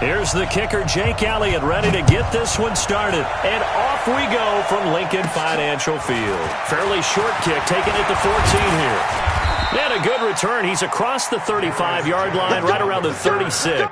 Here's the kicker, Jake Elliott, ready to get this one started. And off we go from Lincoln Financial Field. Fairly short kick, taking it to 14 here. And a good return. He's across the 35-yard line, right around the 36.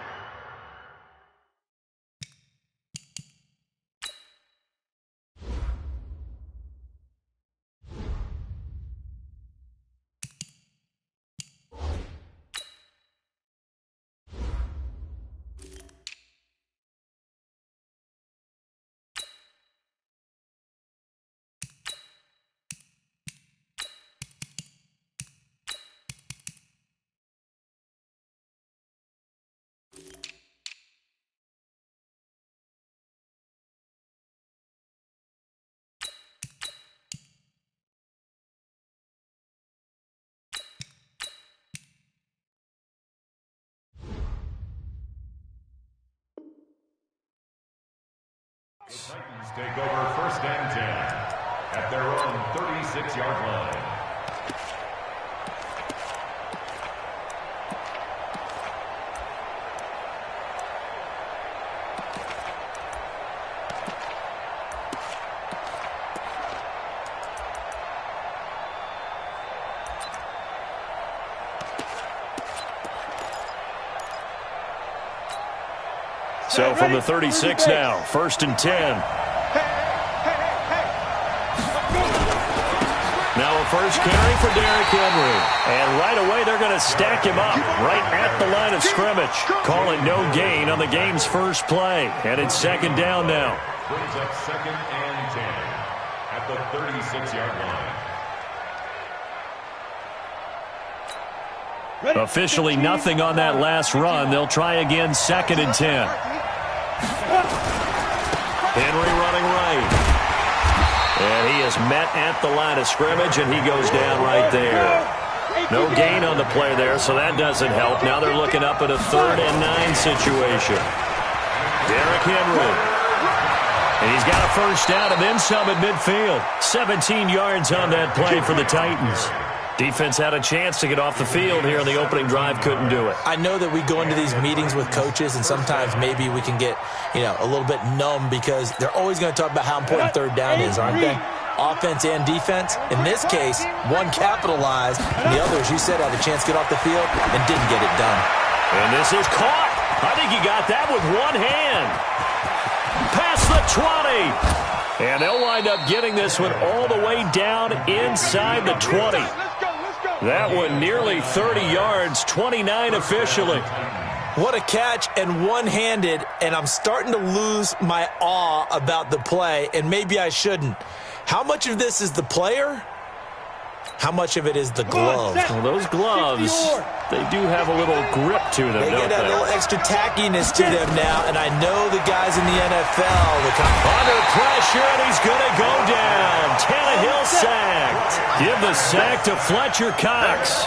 The Titans take over 1st and 10 at their own 36-yard line. So from the 36 now, 1st and 10. Now a first carry for Derrick Henry. And right away they're going to stack him up right at the line of scrimmage. Call it no gain on the game's first play. And it's 2nd down now. Brings up 2nd and 10 at the 36-yard line. Officially nothing on that last run. They'll try again, 2nd and 10. Henry running right. And he is met at the line of scrimmage, and he goes down right there. No gain on the play there, so that doesn't help. Now they're looking up at a 3rd and 9 situation. Derrick Henry. And he's got a first down and then some at midfield. 17 yards on that play for the Titans. Defense had a chance to get off the field here on the opening drive, couldn't do it. I know that we go into these meetings with coaches, and sometimes maybe we can get, a little bit numb because they're always going to talk about how important 3rd down is, aren't they? Offense and defense. In this case, one capitalized, and the other, as you said, had a chance to get off the field and didn't get it done. And this is caught. I think he got that with one hand. Past the 20. And they'll wind up getting this one all the way down inside the 20. That one nearly 30 yards, 29 officially. What a catch, and one-handed, and I'm starting to lose my awe about the play, and maybe I shouldn't. How much of this is the player? How much of it is the glove? Well, those gloves, they do have a little grip to them, don't they? They get a little extra tackiness to them now, and I know the guys in the NFL. Under pressure, and he's going to go down. Tannehill sacked. Give the sack to Fletcher Cox.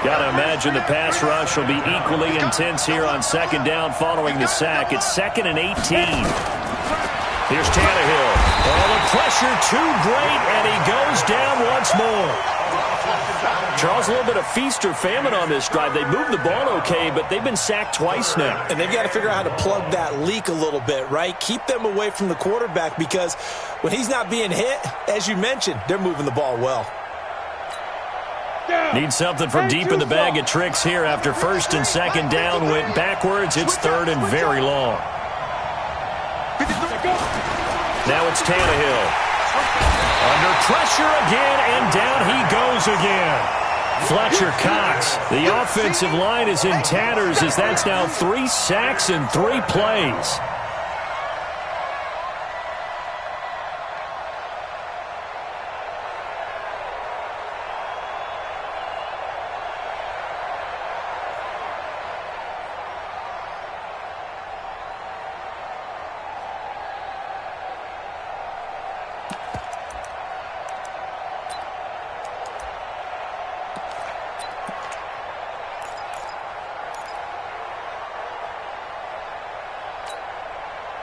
Got to imagine the pass rush will be equally intense here on 2nd down following the sack. It's 2nd and 18. Here's Tannehill. Oh, the pressure too great, and he goes down once more. Charles, a little bit of feast or famine on this drive. They moved the ball okay, but they've been sacked twice now. And they've got to figure out how to plug that leak a little bit, right? Keep them away from the quarterback because when he's not being hit, as you mentioned, they're moving the ball well. Need something from deep in the bag of tricks here after 1st and 2nd down went backwards. It's 3rd and very long. Now it's Tannehill. Under pressure again, and down he goes again. Fletcher Cox. The offensive line is in tatters as that's now 3 sacks in 3 plays.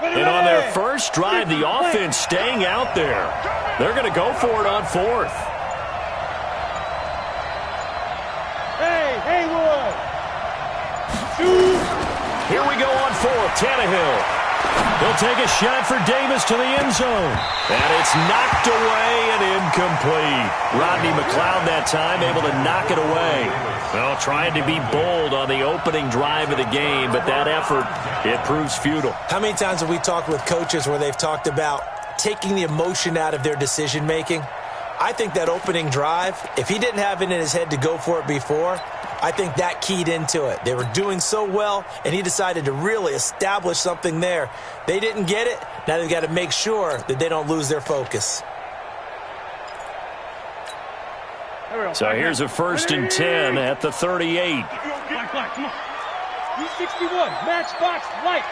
And on their first drive, the offense staying out there. They're going to go for it on 4th. Hey, Haywood! Here we go on fourth. Tannehill. He'll take a shot for Davis to the end zone. And it's knocked away and incomplete. Rodney McLeod that time able to knock it away. Well, trying to be bold on the opening drive of the game, but that effort, it proves futile. How many times have we talked with coaches where they've talked about taking the emotion out of their decision-making? I think that opening drive, if he didn't have it in his head to go for it before, I think that keyed into it. They were doing so well, and he decided to really establish something there. They didn't get it. Now they've got to make sure that they don't lose their focus. So here's a 1st and 10 at the 38. Black, come on. U61, matchbox, lights.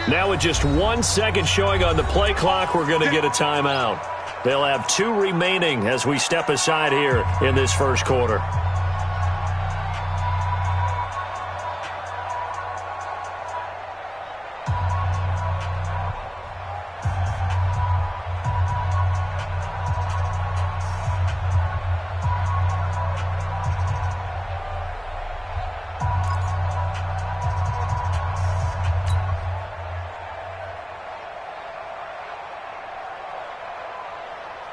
Now with just 1 second showing on the play clock, we're going to get a timeout. They'll have 2 remaining as we step aside here in this first quarter.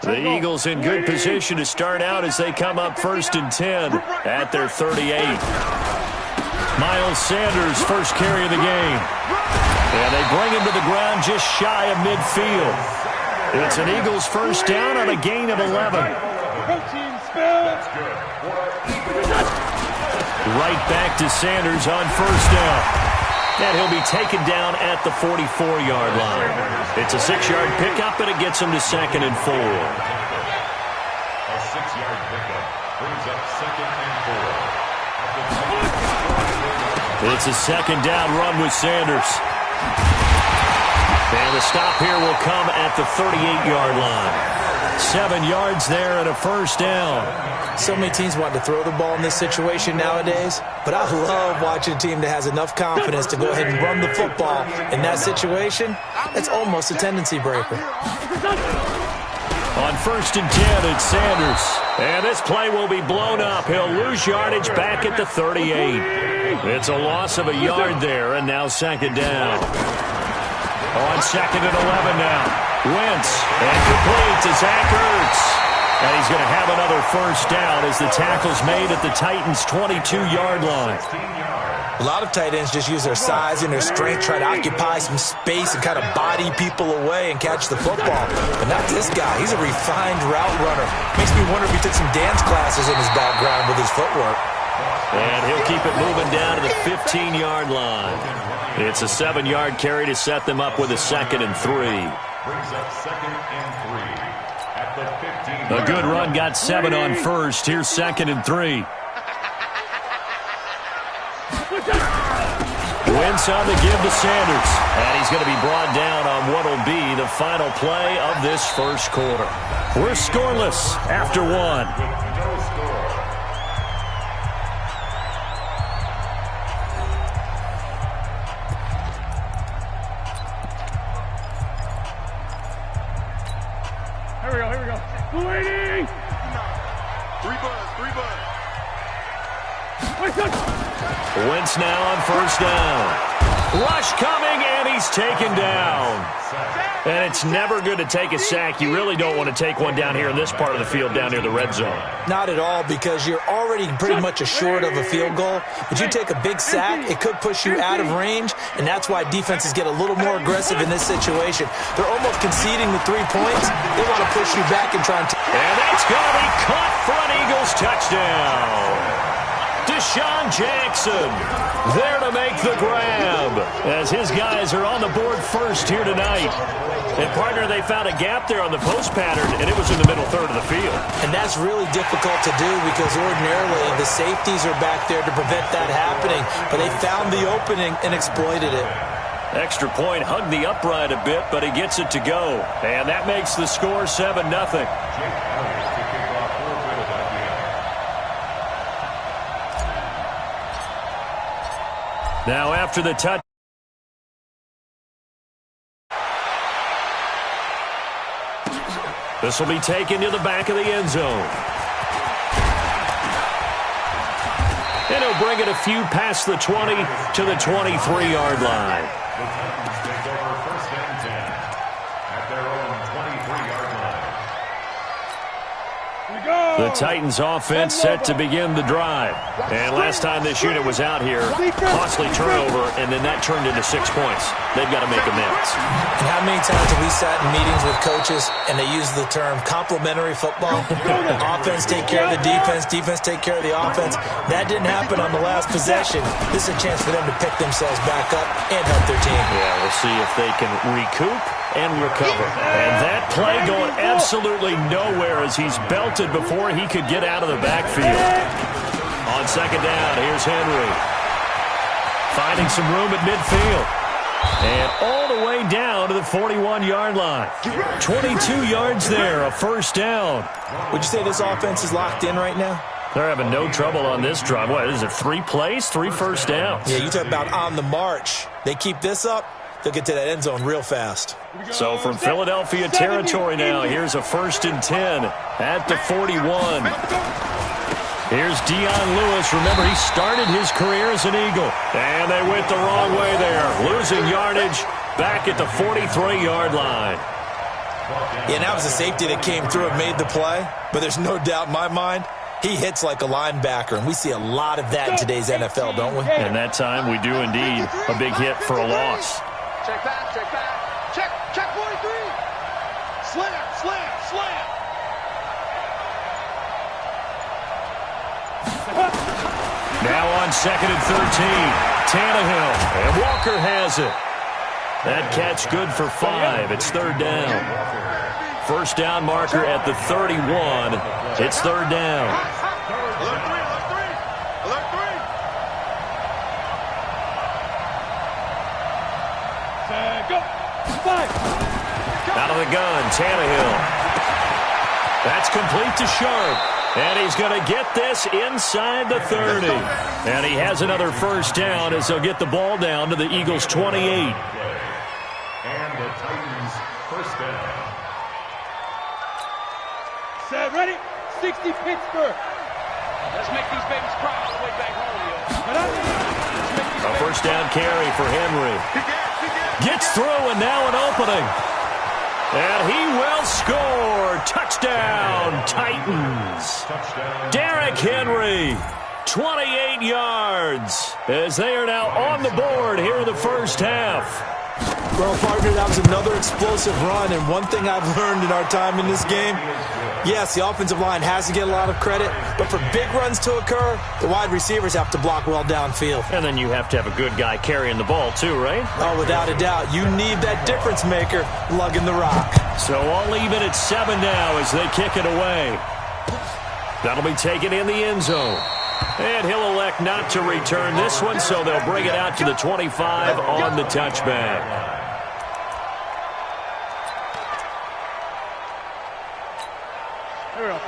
The Eagles in good position to start out as they come up 1st and 10 at their 38. Miles Sanders, first carry of the game. And they bring him to the ground just shy of midfield. It's an Eagles first down on a gain of 11. Right back to Sanders on first down. And he'll be taken down at the 44-yard line. It's a 6-yard pickup, and it gets him to 2nd and 4. A 6-yard pickup brings up 2nd and 4. It's a 2nd down run with Sanders. And the stop here will come at the 38-yard line. 7 yards there and a first down. So many teams want to throw the ball in this situation nowadays, but I love watching a team that has enough confidence to go ahead and run the football in that situation. That's almost a tendency breaker. On 1st and 10, it's Sanders. And this play will be blown up. He'll lose yardage back at the 38. It's a loss of a yard there, and now 2nd down. On 2nd and 11 now. Wentz, and complete to Zach Ertz. And he's going to have another first down as the tackle's made at the Titans' 22-yard line. A lot of tight ends just use their size and their strength, try to occupy some space and kind of body people away and catch the football. But not this guy. He's a refined route runner. Makes me wonder if he took some dance classes in his background with his footwork. And he'll keep it moving down to the 15-yard line. It's a 7-yard carry to set them up with a 2nd and 3. Brings up 2nd and 3 at the 15. A good run got 7 on first. Here's 2nd and 3. Wentz on the give to Sanders. And he's going to be brought down on what will be the final play of this first quarter. We're scoreless after 1. No score. Here we go. Waiting! 3 buzz. Wentz now on first down. Rush coming, and he's taken down. And it's never good to take a sack. You really don't want to take one down here in this part of the field, down near the red zone. Not at all, because you're already pretty much assured of a field goal. But you take a big sack, it could push you out of range, and that's why defenses get a little more aggressive in this situation. They're almost conceding the 3 points. They want to push you back and try and... And that's going to be caught for an Eagles touchdown. Deshaun Jackson there to make the grab as his guys are on the board first here tonight. And, partner, they found a gap there on the post pattern, and it was in the middle third of the field. And that's really difficult to do because ordinarily the safeties are back there to prevent that happening. But they found the opening and exploited it. Extra point hugged the upright a bit, but he gets it to go. And that makes the score 7-0. Now after the touch. This will be taken to the back of the end zone. And he'll bring it a few past the 20 to the 23-yard line. The Titans take over first and 10 at their own 23-yard line. The Titans offense set to begin the drive. And last time this unit was out here, costly turnover, and then that turned into 6 points. They've got to make amends. And how many times have we sat in meetings with coaches and they use the term complementary football? Offense take care of the defense, defense take care of the offense. That didn't happen on the last possession. This is a chance for them to pick themselves back up and help their team. Yeah, we'll see if they can recoup and recover. And that play going absolutely nowhere as he's belted before he could get out of the backfield. On second down, here's Henry. Finding some room at midfield. And all the way down to the 41-yard line. 22 yards there, a first down. Would you say this offense is locked in right now? They're having no trouble on this drive. What is it, 3 plays, 3 first downs? Yeah, you talk about on the march. They keep this up, they'll get to that end zone real fast. So from Philadelphia territory now, here's a 1st and 10 at the 41. Here's Dion Lewis. Remember, he started his career as an Eagle. And they went the wrong way there. Losing yardage back at the 43-yard line. Yeah, and that was a safety that came through and made the play. But there's no doubt in my mind, he hits like a linebacker. And we see a lot of that in today's NFL, don't we? And that time we do indeed. A big hit for a loss. Check back, check back. Check 43. Slam, slam, slam. Now on 2nd and 13, Tannehill, and Walker has it. That catch good for 5. It's 3rd down. First down marker at the 31. It's 3rd down. Alert 3, alert 3, alert 3. Go. 5. Out of the gun, Tannehill. That's complete to Sharp. And he's going to get this inside the 30. And he has another first down as they'll get the ball down to the Eagles' 28. And the Titans first down. Set, ready? 60 Pittsburgh. Let's make these babies cry all the way back home, yo. A first down carry for Henry. Gets through and now an opening. And he will score. Touchdown, Titans. Derrick Henry, 28 yards, as they are now on the board here in the first half. Well, partner, that was another explosive run. And one thing I've learned in our time in this game, yes, the offensive line has to get a lot of credit, but for big runs to occur, the wide receivers have to block well downfield. And then you have to have a good guy carrying the ball too, right? Oh, without a doubt. You need that difference maker lugging the rock. So all even at 7 now as they kick it away. That'll be taken in the end zone. And he'll elect not to return this one, so they'll bring it out to the 25 on the touchback.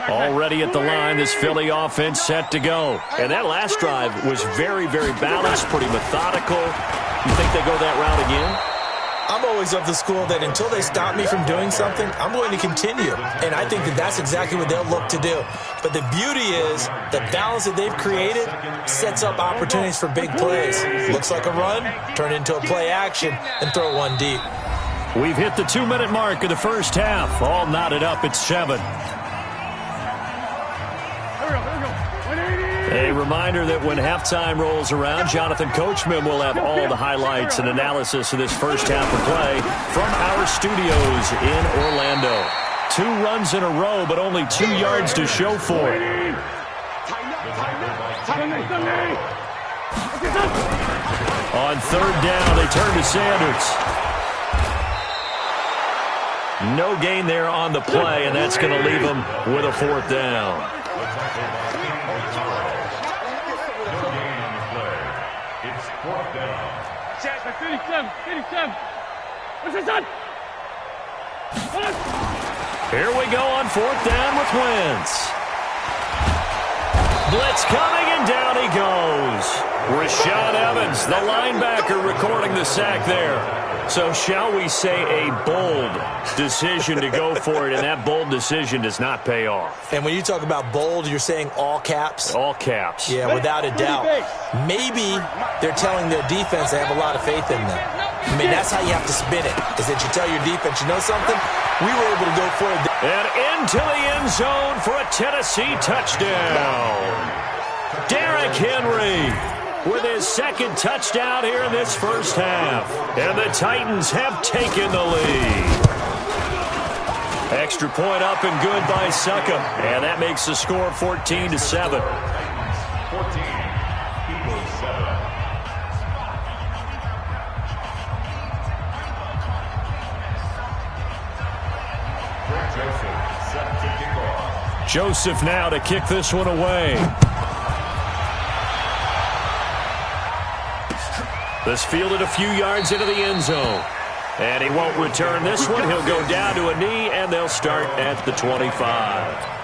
Already at the line, this Philly offense set to go. And that last drive was very, very balanced, pretty methodical. You think they go that route again? I'm always of the school that until they stop me from doing something, I'm going to continue. And I think that that's exactly what they'll look to do. But the beauty is the balance that they've created sets up opportunities for big plays. Looks like a run, turn it into a play action, and throw one deep. We've hit the 2-minute mark of the first half. All knotted up at 7. A reminder that when halftime rolls around, Jonathan Coachman will have all the highlights and analysis of this first half of play from our studios in Orlando. 2 runs in a row, but only 2 yards to show for it. On 3rd down, they turn to Sanders. No gain there on the play, and that's going to leave them with a 4th down. It's 4th down. 57. What's this done? Here we go on 4th down with Wentz. Blitz coming, and down he goes. Rashaan Evans, the linebacker, recording the sack there. So shall we say a bold decision to go for it, and that bold decision does not pay off. And when you talk about bold, you're saying all caps? All caps. Yeah, without a doubt. Maybe they're telling their defense they have a lot of faith in them. I mean, that's how you have to spin it, is that you tell your defense, you know something? We were able to go for it. And into the end zone for a Tennessee touchdown. Derrick Henry with his second touchdown here in this first half. And the Titans have taken the lead. Extra point up and good by Succop. And that makes the score 14-7. 14, Eagles 7. Joseph set to kick off. Joseph now to kick this one away. This fielded a few yards into the end zone. And he won't return this one. He'll go down to a knee, and they'll start at the 25.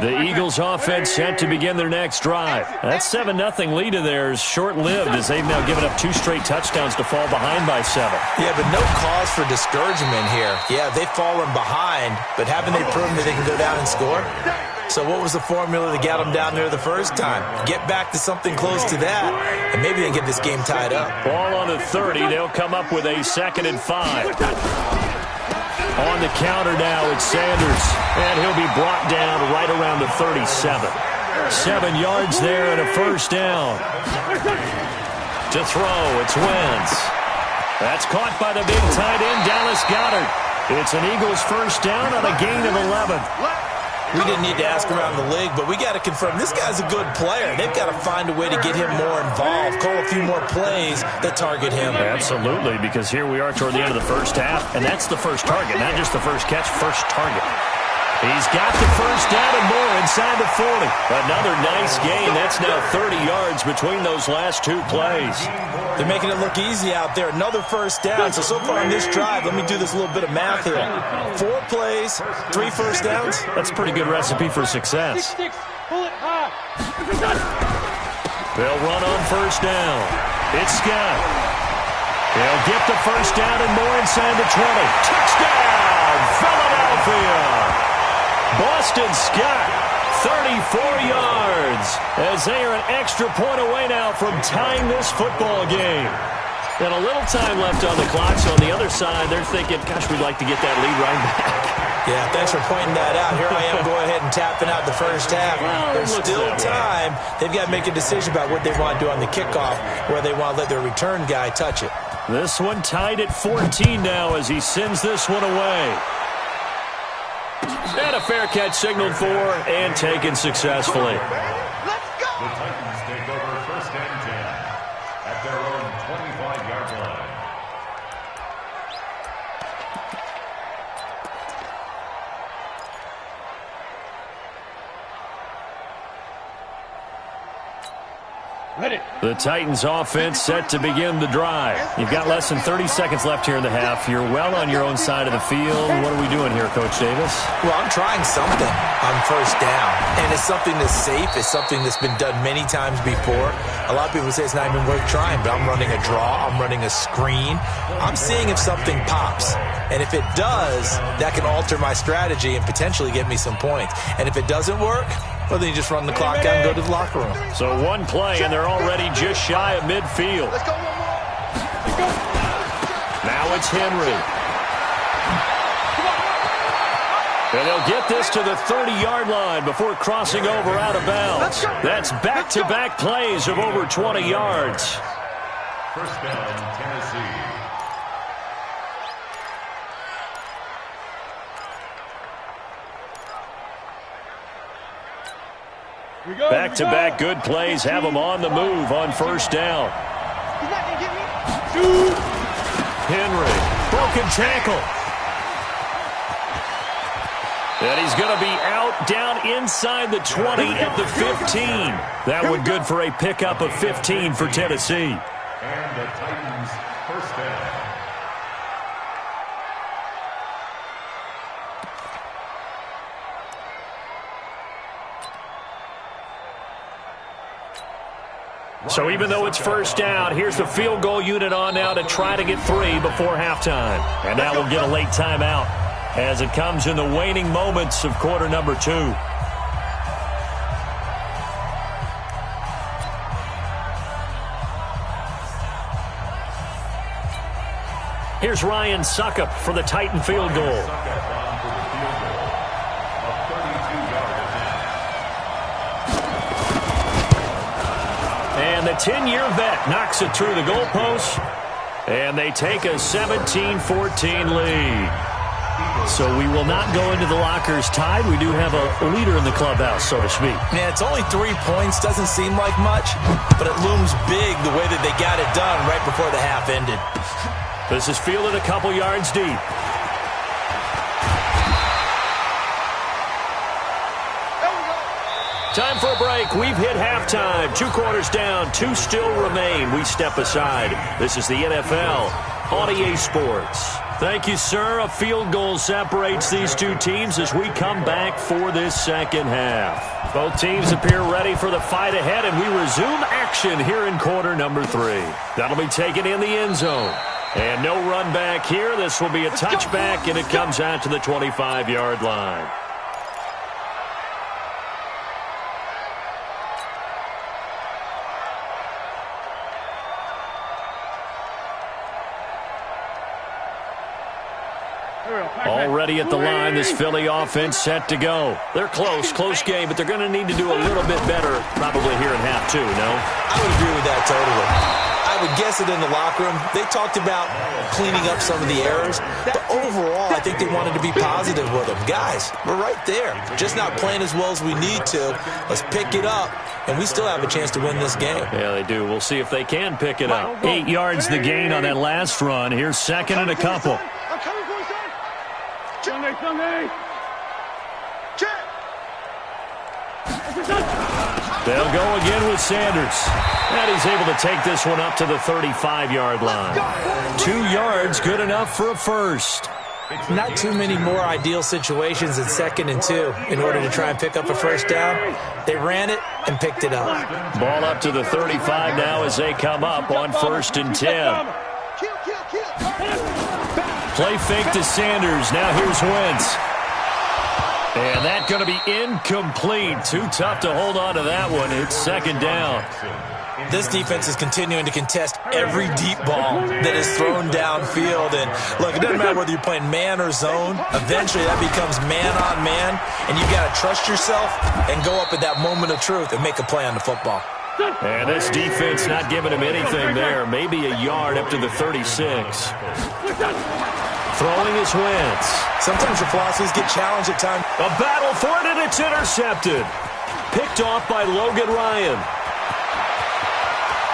The Eagles offense set to begin their next drive. That 7-0 lead of theirs short-lived as they've now given up 2 straight touchdowns to fall behind by 7. Yeah, but no cause for discouragement here. Yeah, they've fallen behind, but haven't they proven that they can go down and score? So what was the formula that got them down there the first time? Get back to something close to that, and maybe they can get this game tied up. Ball on the 30. They'll come up with a 2nd and 5. On the counter now, it's Sanders, and he'll be brought down right around the 37. 7 yards there and a first down. To throw, it's Wentz. That's caught by the big tight end, Dallas Goedert. It's an Eagles first down on a gain of 11. We didn't need to ask around the league, but we got to confirm this guy's a good player. They've got to find a way to get him more involved, call a few more plays that target him. Absolutely, because here we are toward the end of the first half, and that's the first target, not just the first catch, first target. He's got the first down and more inside the 40. Another nice gain. That's now 30 yards between those last 2 plays. They're making it look easy out there. Another first down. So far on this drive, let me do this little bit of math here. 4 plays, 3 first downs. That's a pretty good recipe for success. Pull it high. They'll run on first down. It's Scott. They'll get the first down and more inside the 20. Touchdown, Philadelphia! Boston Scott, 34 yards, as they are an extra point away now from tying this football game. And a little time left on the clock, so on the other side, they're thinking, gosh, we'd like to get that lead right back. Yeah, thanks for pointing that out. Here I am going ahead and tapping out the first half. Well, there's still time. They've got to make a decision about what they want to do on the kickoff, where they want to let their return guy touch it. This one tied at 14 now as he sends this one away. And a fair catch signaled for and taken successfully. Let's go! The Titans take over 1st and 10 at their own 25-yard line. Ready. The Titans offense set to begin the drive. You've got less than 30 seconds left here in the half. You're well on your own side of the field. What are we doing here, Coach Davis? Well, I'm trying something on first down. And it's something that's safe. It's something that's been done many times before. A lot of people say it's not even worth trying, but I'm running a draw. I'm running a screen. I'm seeing if something pops. And if it does, that can alter my strategy and potentially get me some points. And if it doesn't work, well, then you just run the clock out and go to the locker room. So 1 play, and they're already just shy of midfield. Let's go, one more. Now it's Henry. And they'll get this to the 30-yard line before crossing over out of bounds. That's back-to-back plays of over 20 yards. First down, Tennessee. Back-to-back good plays have them on the move on first down. He's not going to get me. Henry, broken tackle. And he's going to be out down inside the 20 at the 15. That one good for a pickup of 15 for Tennessee. And the Titans first down. So even though it's first down, here's the field goal unit on now to try to get 3 before halftime. And now we'll get a late timeout as it comes in the waning moments of quarter number 2. Here's Ryan Suckup for the Titan field goal. And the 10-year vet knocks it through the goalpost, and they take a 17-14 lead. So we will not go into the lockers tied. We do have a leader in the clubhouse, so to speak. Man, it's only 3 points. Doesn't seem like much, but it looms big the way that they got it done right before the half ended. This is fielded a couple yards deep. Time for a break. We've hit halftime. 2 quarters down. 2 still remain. We step aside. This is the NFL on EA Sports. Thank you, sir. A field goal separates these 2 teams as we come back for this second half. Both teams appear ready for the fight ahead, and we resume action here in quarter number 3. That'll be taken in the end zone. And no run back here. This will be a touchback, and it comes out to the 25-yard line. Already at the line, this Philly offense set to go. They're close game, but they're going to need to do a little bit better probably here in half 2, no? I would agree with that totally. I would guess it in the locker room. They talked about cleaning up some of the errors, but overall, I think they wanted to be positive with them. Guys, we're right there. Just not playing as well as we need to. Let's pick it up, and we still have a chance to win this game. Yeah, they do. We'll see if they can pick it up. 8 yards the gain on that last run. Here's second and a couple. Sunday. They'll go again with Sanders. And he's able to take this one up to the 35-yard line. 2 yards, good enough for a first. Not too many more ideal situations in 2nd and 2 in order to try and pick up a first down. They ran it and picked it up. Ball up to the 35 now as they come up on 1st and 10. Play fake to Sanders. Now here's Wentz. And that's going to be incomplete. Too tough to hold on to that one. It's 2nd down. This defense is continuing to contest every deep ball that is thrown downfield. And, look, it doesn't matter whether you're playing man or zone. Eventually that becomes man on man. And you've got to trust yourself and go up at that moment of truth and make a play on the football. And this defense not giving him anything there. Maybe a yard up to the 36. Throwing is Wentz. Sometimes your philosophies get challenged at times. A battle for it, and it's intercepted. Picked off by Logan Ryan.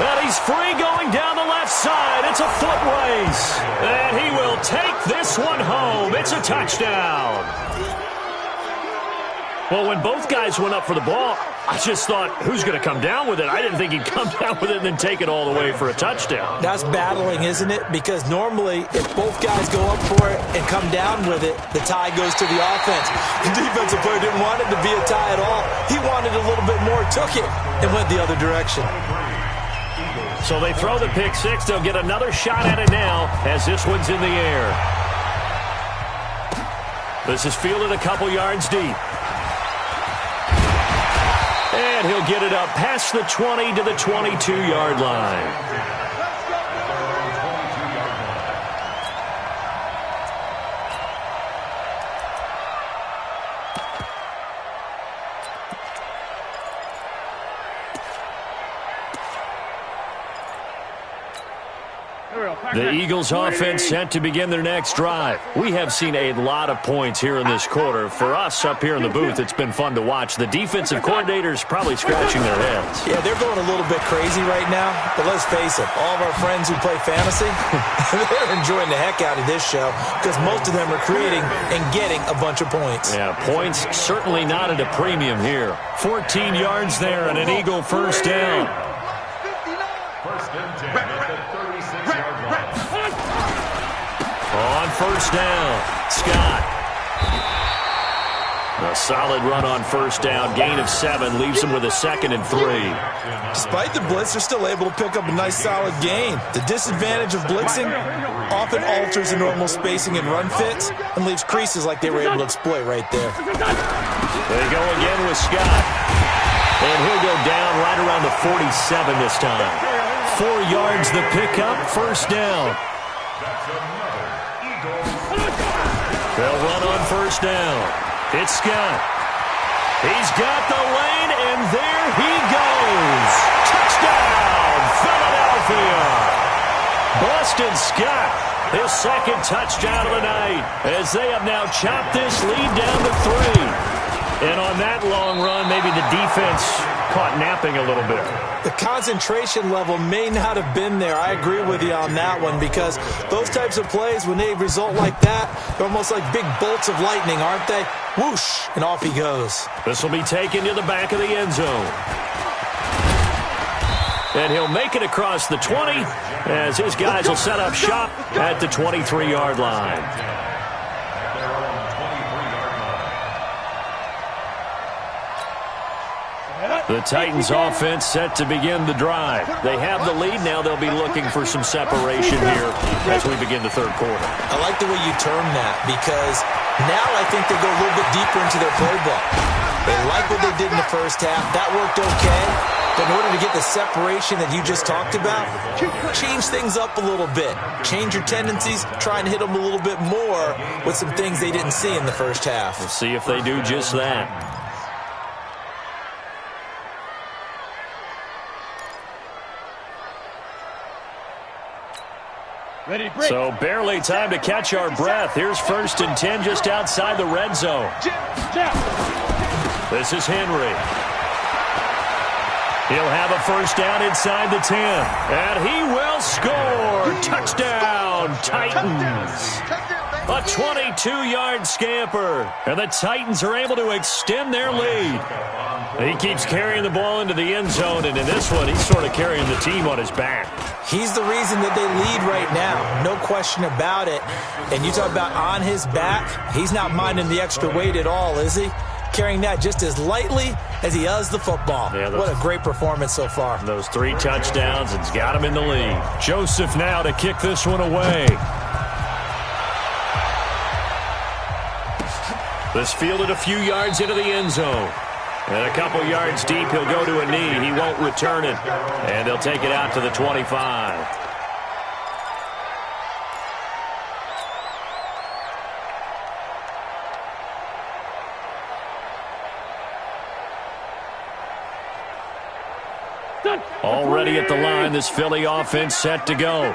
And he's free going down the left side. It's a foot race. And he will take this one home. It's a touchdown. Well, when both guys went up for the ball, I just thought, who's going to come down with it? I didn't think he'd come down with it and then take it all the way for a touchdown. That's battling, isn't it? Because normally, if both guys go up for it and come down with it, the tie goes to the offense. The defensive player didn't want it to be a tie at all. He wanted a little bit more, took it, and went the other direction. So they throw the pick six. They'll get another shot at it now as this one's in the air. This is fielded a couple yards deep. And he'll get it up past the 20 to the 22-yard line. The Eagles offense set to begin their next drive. We have seen a lot of points here in this quarter. For us up here in the booth, it's been fun to watch. The defensive coordinators probably scratching their heads. Yeah, they're going a little bit crazy right now. But let's face it, all of our friends who play fantasy, they're enjoying the heck out of this show because most of them are creating and getting a bunch of points. Yeah, points certainly not at a premium here. 14 yards there and an Eagle first down. First and 10 at the 36-yard line. On first down, Scott. A solid run on first down. Gain of 7 leaves them with a 2nd and 3. Despite the blitz, they're still able to pick up a nice solid gain. The disadvantage of blitzing often alters the normal spacing and run fits and leaves creases like they were able to exploit right there. They go again with Scott. And he'll go down right around the 47 this time. 4 yards the pickup, first down. They'll run on first down. It's Scott. He's got the lane, and there he goes. Touchdown, Philadelphia. Boston Scott, his 2nd touchdown of the night, as they have now chopped this lead down to 3. And on that long run, maybe the defense caught napping a little bit. The concentration level may not have been there. I agree with you on that one, because those types of plays, when they result like that, they're almost like big bolts of lightning, aren't they? Whoosh, and off he goes. This will be taken to the back of the end zone. And he'll make it across the 20 as his guys will set up shop at the 23-yard line. The Titans offense set to begin the drive. They have the lead. Now they'll be looking for some separation here as we begin the third quarter. I like the way you term that, because now I think they go a little bit deeper into their playbook. They like what they did in the first half. That worked okay. But in order to get the separation that you just talked about, change things up a little bit. Change your tendencies. Try and hit them a little bit more with some things they didn't see in the first half. We'll see if they do just that. So barely time to catch our breath. Here's 1st and 10 just outside the red zone. This is Henry. He'll have a first down inside the 10. And he will score. Touchdown, Titans. A 22-yard scamper. And the Titans are able to extend their lead. He keeps carrying the ball into the end zone, and in this one, he's sort of carrying the team on his back. He's the reason that they lead right now, no question about it. And you talk about on his back, he's not minding the extra weight at all, is he? Carrying that just as lightly as he does the football. Yeah, what a great performance so far. Those 3 touchdowns, it's got him in the lead. Joseph now to kick this one away. This fielded a few yards into the end zone. And a couple yards deep, he'll go to a knee. He won't return it. And they'll take it out to the 25. Already at the line, this Philly offense set to go.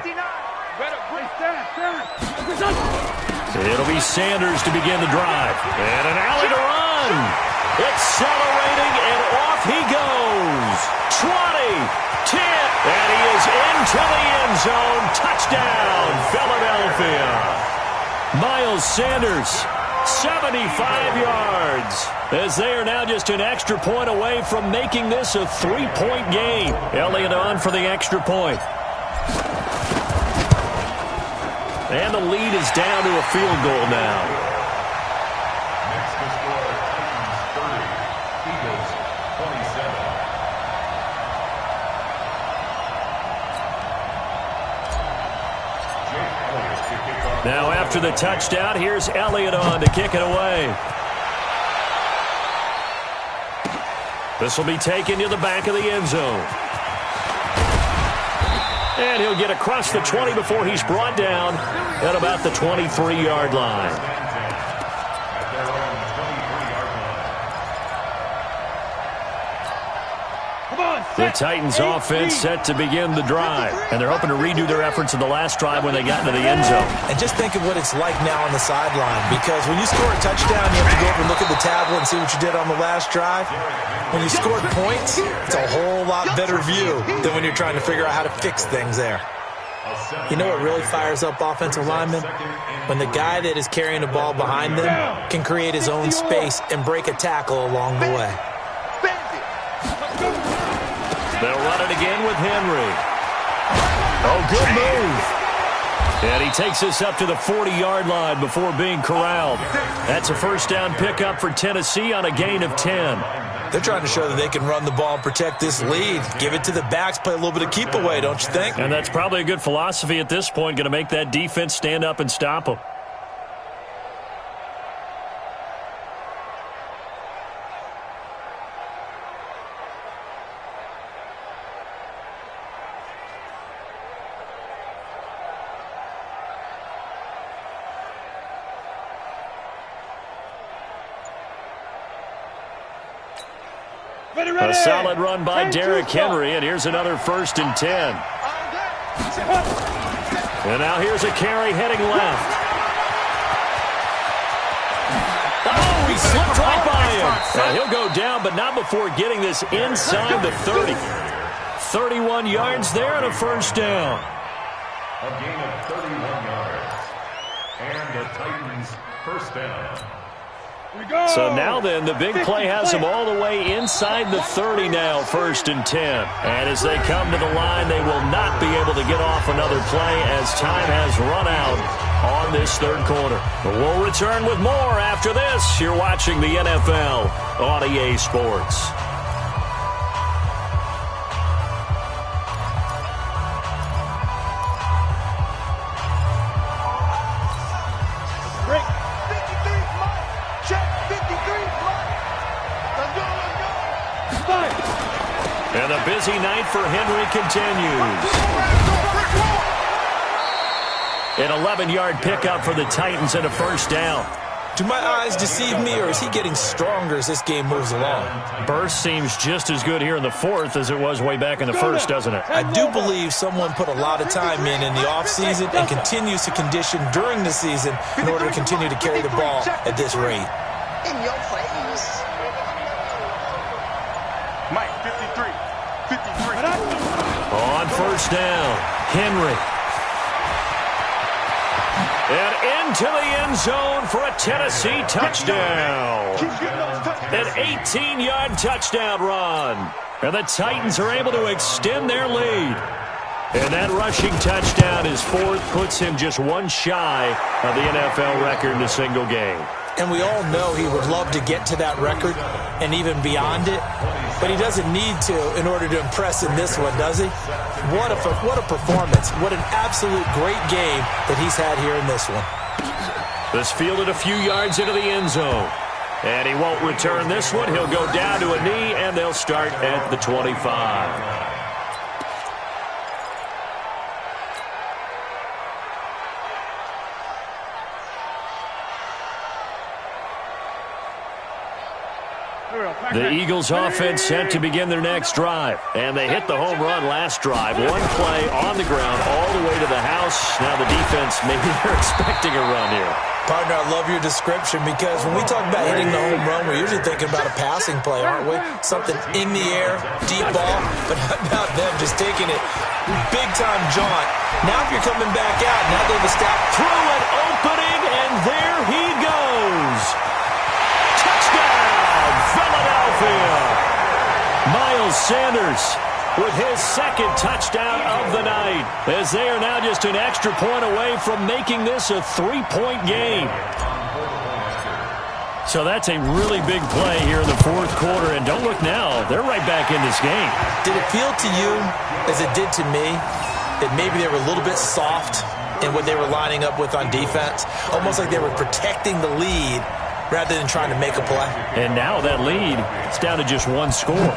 It'll be Sanders to begin the drive. And an alley to run. Accelerating, and off he goes. 20, 10, and he is into the end zone. Touchdown, Philadelphia. Miles Sanders, 75 yards, as they are now just an extra point away from making this a 3-point game. Elliott on for the extra point. And the lead is down to a field goal now. Now after the touchdown, here's Elliott on to kick it away. This will be taken to the back of the end zone. And he'll get across the 20 before he's brought down at about the 23-yard line. The Titans offense set to begin the drive, and they're hoping to redo their efforts in the last drive when they got into the end zone. And just think of what it's like now on the sideline, because when you score a touchdown, you have to go over and look at the tablet and see what you did on the last drive. When you scored points, it's a whole lot better view than when you're trying to figure out how to fix things there. You know what really fires up offensive linemen? When the guy that is carrying the ball behind them can create his own space and break a tackle along the way. They'll run it again with Henry. Oh, good move. And he takes us up to the 40-yard line before being corralled. That's a first down pickup for Tennessee on a gain of 10. They're trying to show that they can run the ball and protect this lead. Give it to the backs, play a little bit of keep away, don't you think? And that's probably a good philosophy at this point, going to make that defense stand up and stop them. A solid run by Derrick Henry, and here's another 1st and 10. And now here's a carry heading left. Oh, he slipped right by him. And he'll go down, but not before getting this inside the 30. 31 yards there and a first down. A gain of 31 yards. And the Titans first down. So now then, the big play has them all the way inside the 30 now, 1st and 10. And as they come to the line, they will not be able to get off another play as time has run out on this 3rd quarter. But we'll return with more after this. You're watching the NFL on EA Sports. And the busy night for Henry continues. An 11-yard pickup for the Titans and a first down. Do my eyes deceive me, or is he getting stronger as this game moves along? Burst seems just as good here in the 4th as it was way back in the 1st, doesn't it? I do believe someone put a lot of time in the offseason and continues to condition during the season in order to continue to carry the ball at this rate. In your face. Mike, 53. 53. On first down, Henry. And into the end zone for a Tennessee touchdown. An 18-yard touchdown run. And the Titans are able to extend their lead. And that rushing touchdown is 4th, puts him just one shy of the NFL record in a single game. And we all know he would love to get to that record and even beyond it, but he doesn't need to in order to impress in this one, does he? What a performance. What an absolute great game that he's had here in this one. This fielded a few yards into the end zone. And he won't return this one. He'll go down to a knee, and they'll start at the 25. The Eagles offense set to begin their next drive. And they hit the home run last drive. One play on the ground all the way to the house. Now the defense, maybe they're expecting a run here. Partner, I love your description because when we talk about hitting the home run, we're usually thinking about a passing play, aren't we? Something in the air, deep ball. But how about them just taking it big-time jaunt? Now if you're coming back out, now they've established through an opening, and there he goes. Touchdown, Philadelphia. Miles Sanders with his 2nd touchdown of the night, as they are now just an extra point away from making this a 3-point game. So that's a really big play here in the 4th quarter, and don't look now, they're right back in this game. Did it feel to you, as it did to me, that maybe they were a little bit soft in what they were lining up with on defense? Almost like they were protecting the lead rather than trying to make a play. And now that lead is down to just one score.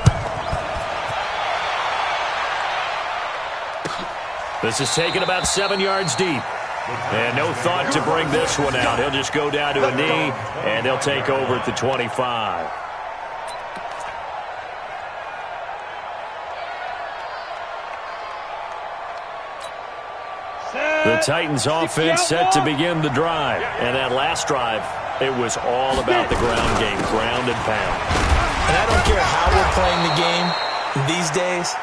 This is taken about 7 yards deep. And no thought to bring this one out. He'll just go down to a knee, and they'll take over at the 25. The Titans offense set to begin the drive. And that last drive, it was all about the ground game, ground and pound. And I don't care how we're playing the game these days,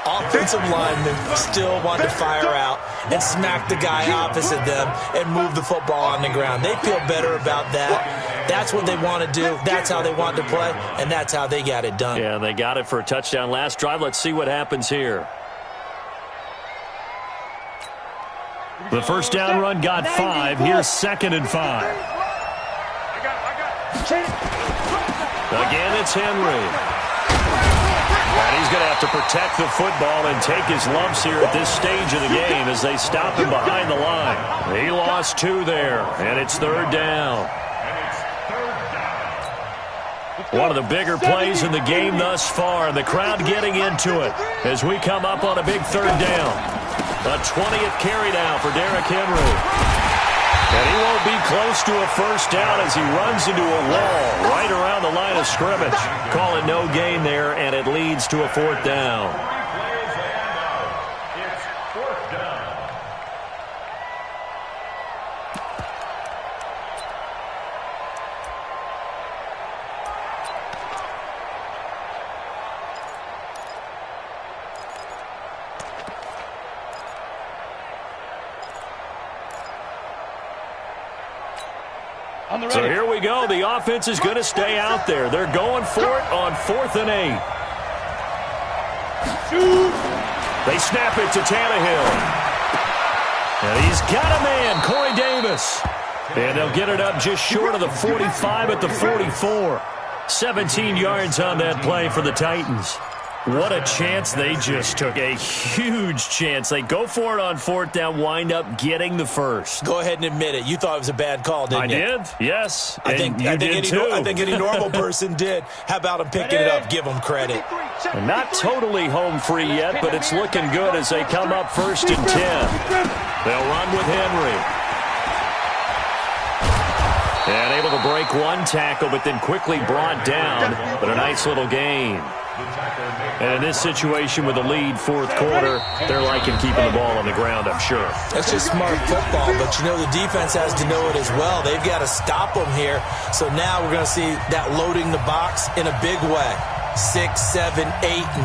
offensive linemen still want to fire out and smack the guy opposite them and move the football on the ground. They feel better about that. That's what they want to do. That's how they want to play, and that's how they got it done. Yeah, they got it for a touchdown last drive. Let's see what happens here. The first down run got 5. Here's 2nd and 5. I got it. Again, it's Henry. And he's going to have to protect the football and take his lumps here at this stage of the game as they stop him behind the line. He lost 2 there, and it's 3rd down. One of the bigger plays in the game thus far, and the crowd getting into it as we come up on a big 3rd down. A 20th carry now for Derrick Henry. And he won't be close to a first down as he runs into a wall right around the line of scrimmage. Call it no gain there, and it leads to a 4th down. It's 4th down. So here we go. The offense is going to stay out there. They're going for it on 4th and 8. They snap it to Tannehill. And he's got a man, Corey Davis. And they'll get it up just short of the 45 at the 44. 17 yards on that play for the Titans. What a chance they just took. A huge chance. They go for it on 4th down, wind up getting the first. Go ahead and admit it. You thought it was a bad call, didn't you? I did, yes. I think any normal person did. How about him picking it up? Give him credit. And not totally home free yet, but it's looking good as they come up 1st and 10. They'll run with Henry. And able to break one tackle, but then quickly brought down. But a nice little gain. And in this situation with a lead 4th quarter, they're liking keeping the ball on the ground, I'm sure. That's just smart football, but you know the defense has to know it as well. They've got to stop them here. So now we're going to see that loading the box in a big way. 6, 7, 8,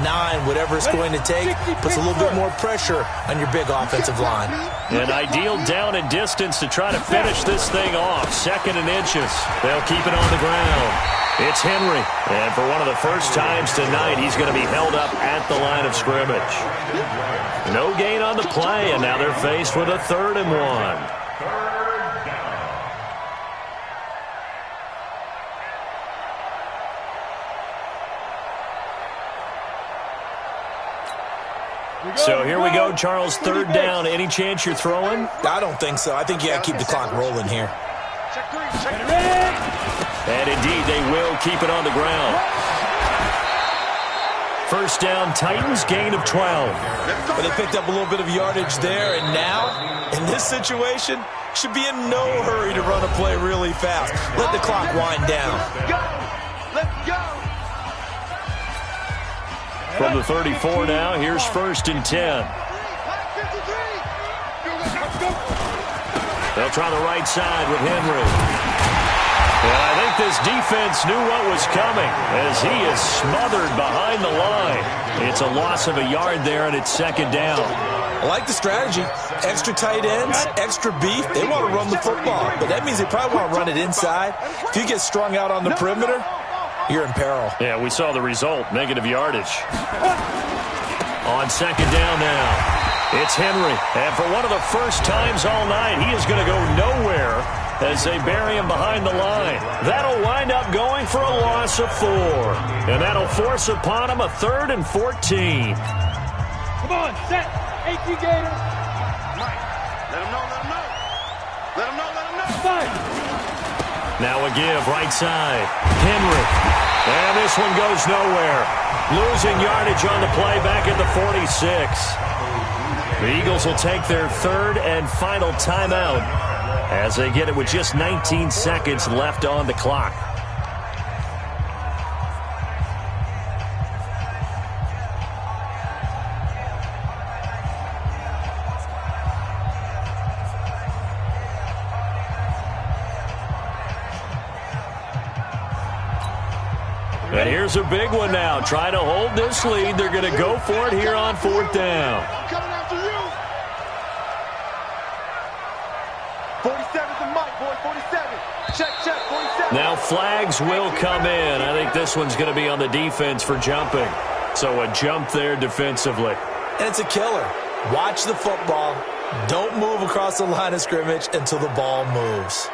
9, whatever it's going to take, puts a little bit more pressure on your big offensive line. An ideal down and distance to try to finish this thing off. 2nd and inches. They'll keep it on the ground. It's Henry. And for one of the first times tonight, he's going to be held up at the line of scrimmage. No gain on the play, and now they're faced with a 3rd and 1. So here we go, Charles, 3rd down. Any chance you're throwing? I don't think so. I think you got to keep the clock rolling here. And indeed, they will keep it on the ground. 1st down, Titans, gain of 12. But they picked up a little bit of yardage there, and now, in this situation, should be in no hurry to run a play really fast. Let the clock wind down. Let's go. From the 34 now, here's 1st and 10. They'll try the right side with Henry. And I think this defense knew what was coming as he is smothered behind the line. It's a loss of a yard there, and it's 2nd down. I like the strategy. Extra tight ends, extra beef. They want to run the football, but that means they probably want to run it inside. If you get strung out on the perimeter, you're in peril. Yeah, we saw the result, negative yardage. On 2nd down now, it's Henry. And for one of the first times all night, he is going to go nowhere as they bury him behind the line. That'll wind up going for a loss of 4. And that'll force upon him a 3rd and 14. Come on, set. 18 Gator. Let him know. Let him know. Five. Now a give, right side. Henry. And this one goes nowhere. Losing yardage on the play back at the 46. The Eagles will take their 3rd and final timeout as they get it with just 19 seconds left on the clock. And here's a big one now. Trying to hold this lead. They're going to go for it here on 4th down. Coming after you. 47's the mic, boy. 47. Check, 47. Now flags will come in. I think this one's going to be on the defense for jumping. So a jump there defensively. And it's a killer. Watch the football. Don't move across the line of scrimmage until the ball moves.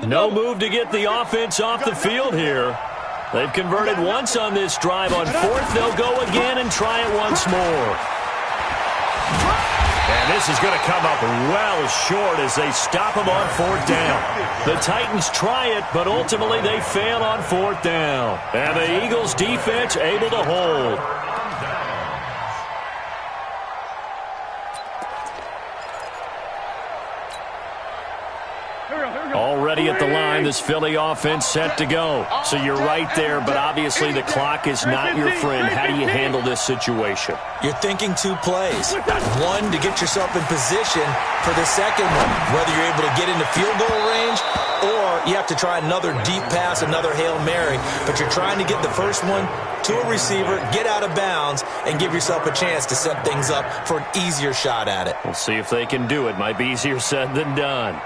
No move to get the offense off the field here. They've converted once on this drive. On fourth, they'll go again and try it once more. And this is going to come up well short as they stop him on fourth down. The Titans try it, but ultimately they fail on fourth down. And the Eagles defense able to hold. Already at the line, this Philly offense set to go. So you're right there, but obviously the clock is not your friend. How do you handle this situation? You're thinking two plays. One, to get yourself in position for the second one, whether you're able to get into field goal range or you have to try another deep pass, another Hail Mary. But you're trying to get the first one to a receiver, get out of bounds, and give yourself a chance to set things up for an easier shot at it. We'll see if they can do it. Might be easier said than done.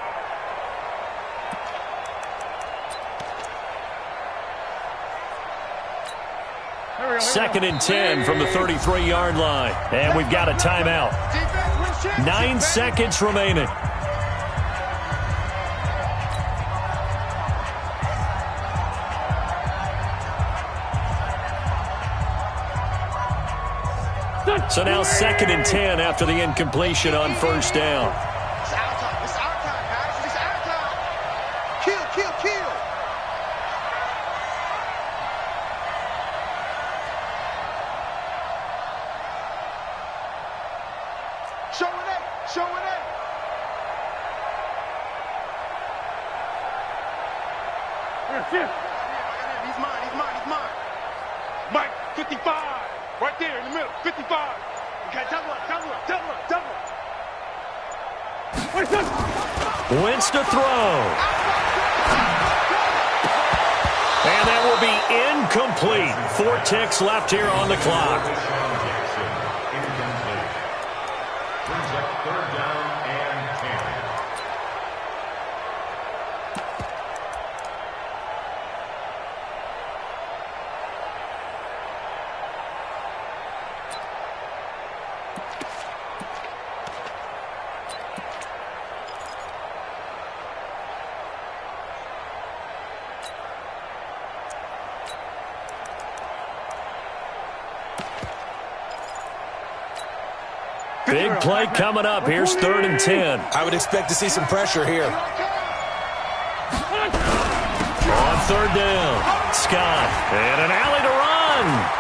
Second and 10 from the 33-yard line. And we've got a timeout. 9 seconds remaining. So now second and 10 after the incompletion on first down. It's our time. It's our time, guys. It's our time. Kill, kill, kill. Showing it. Showing it. He's mine. He's mine. He's mine. Mike, 55. Right there in the middle. 55. Okay, double up, double up, double up, double up. Wentz to throw. And that will be incomplete. 4 ticks left here on the clock. Brings up third down and 10. Big play coming up. Here's third and 10. I would expect to see some pressure here. On third down, Scott. And an alley to run.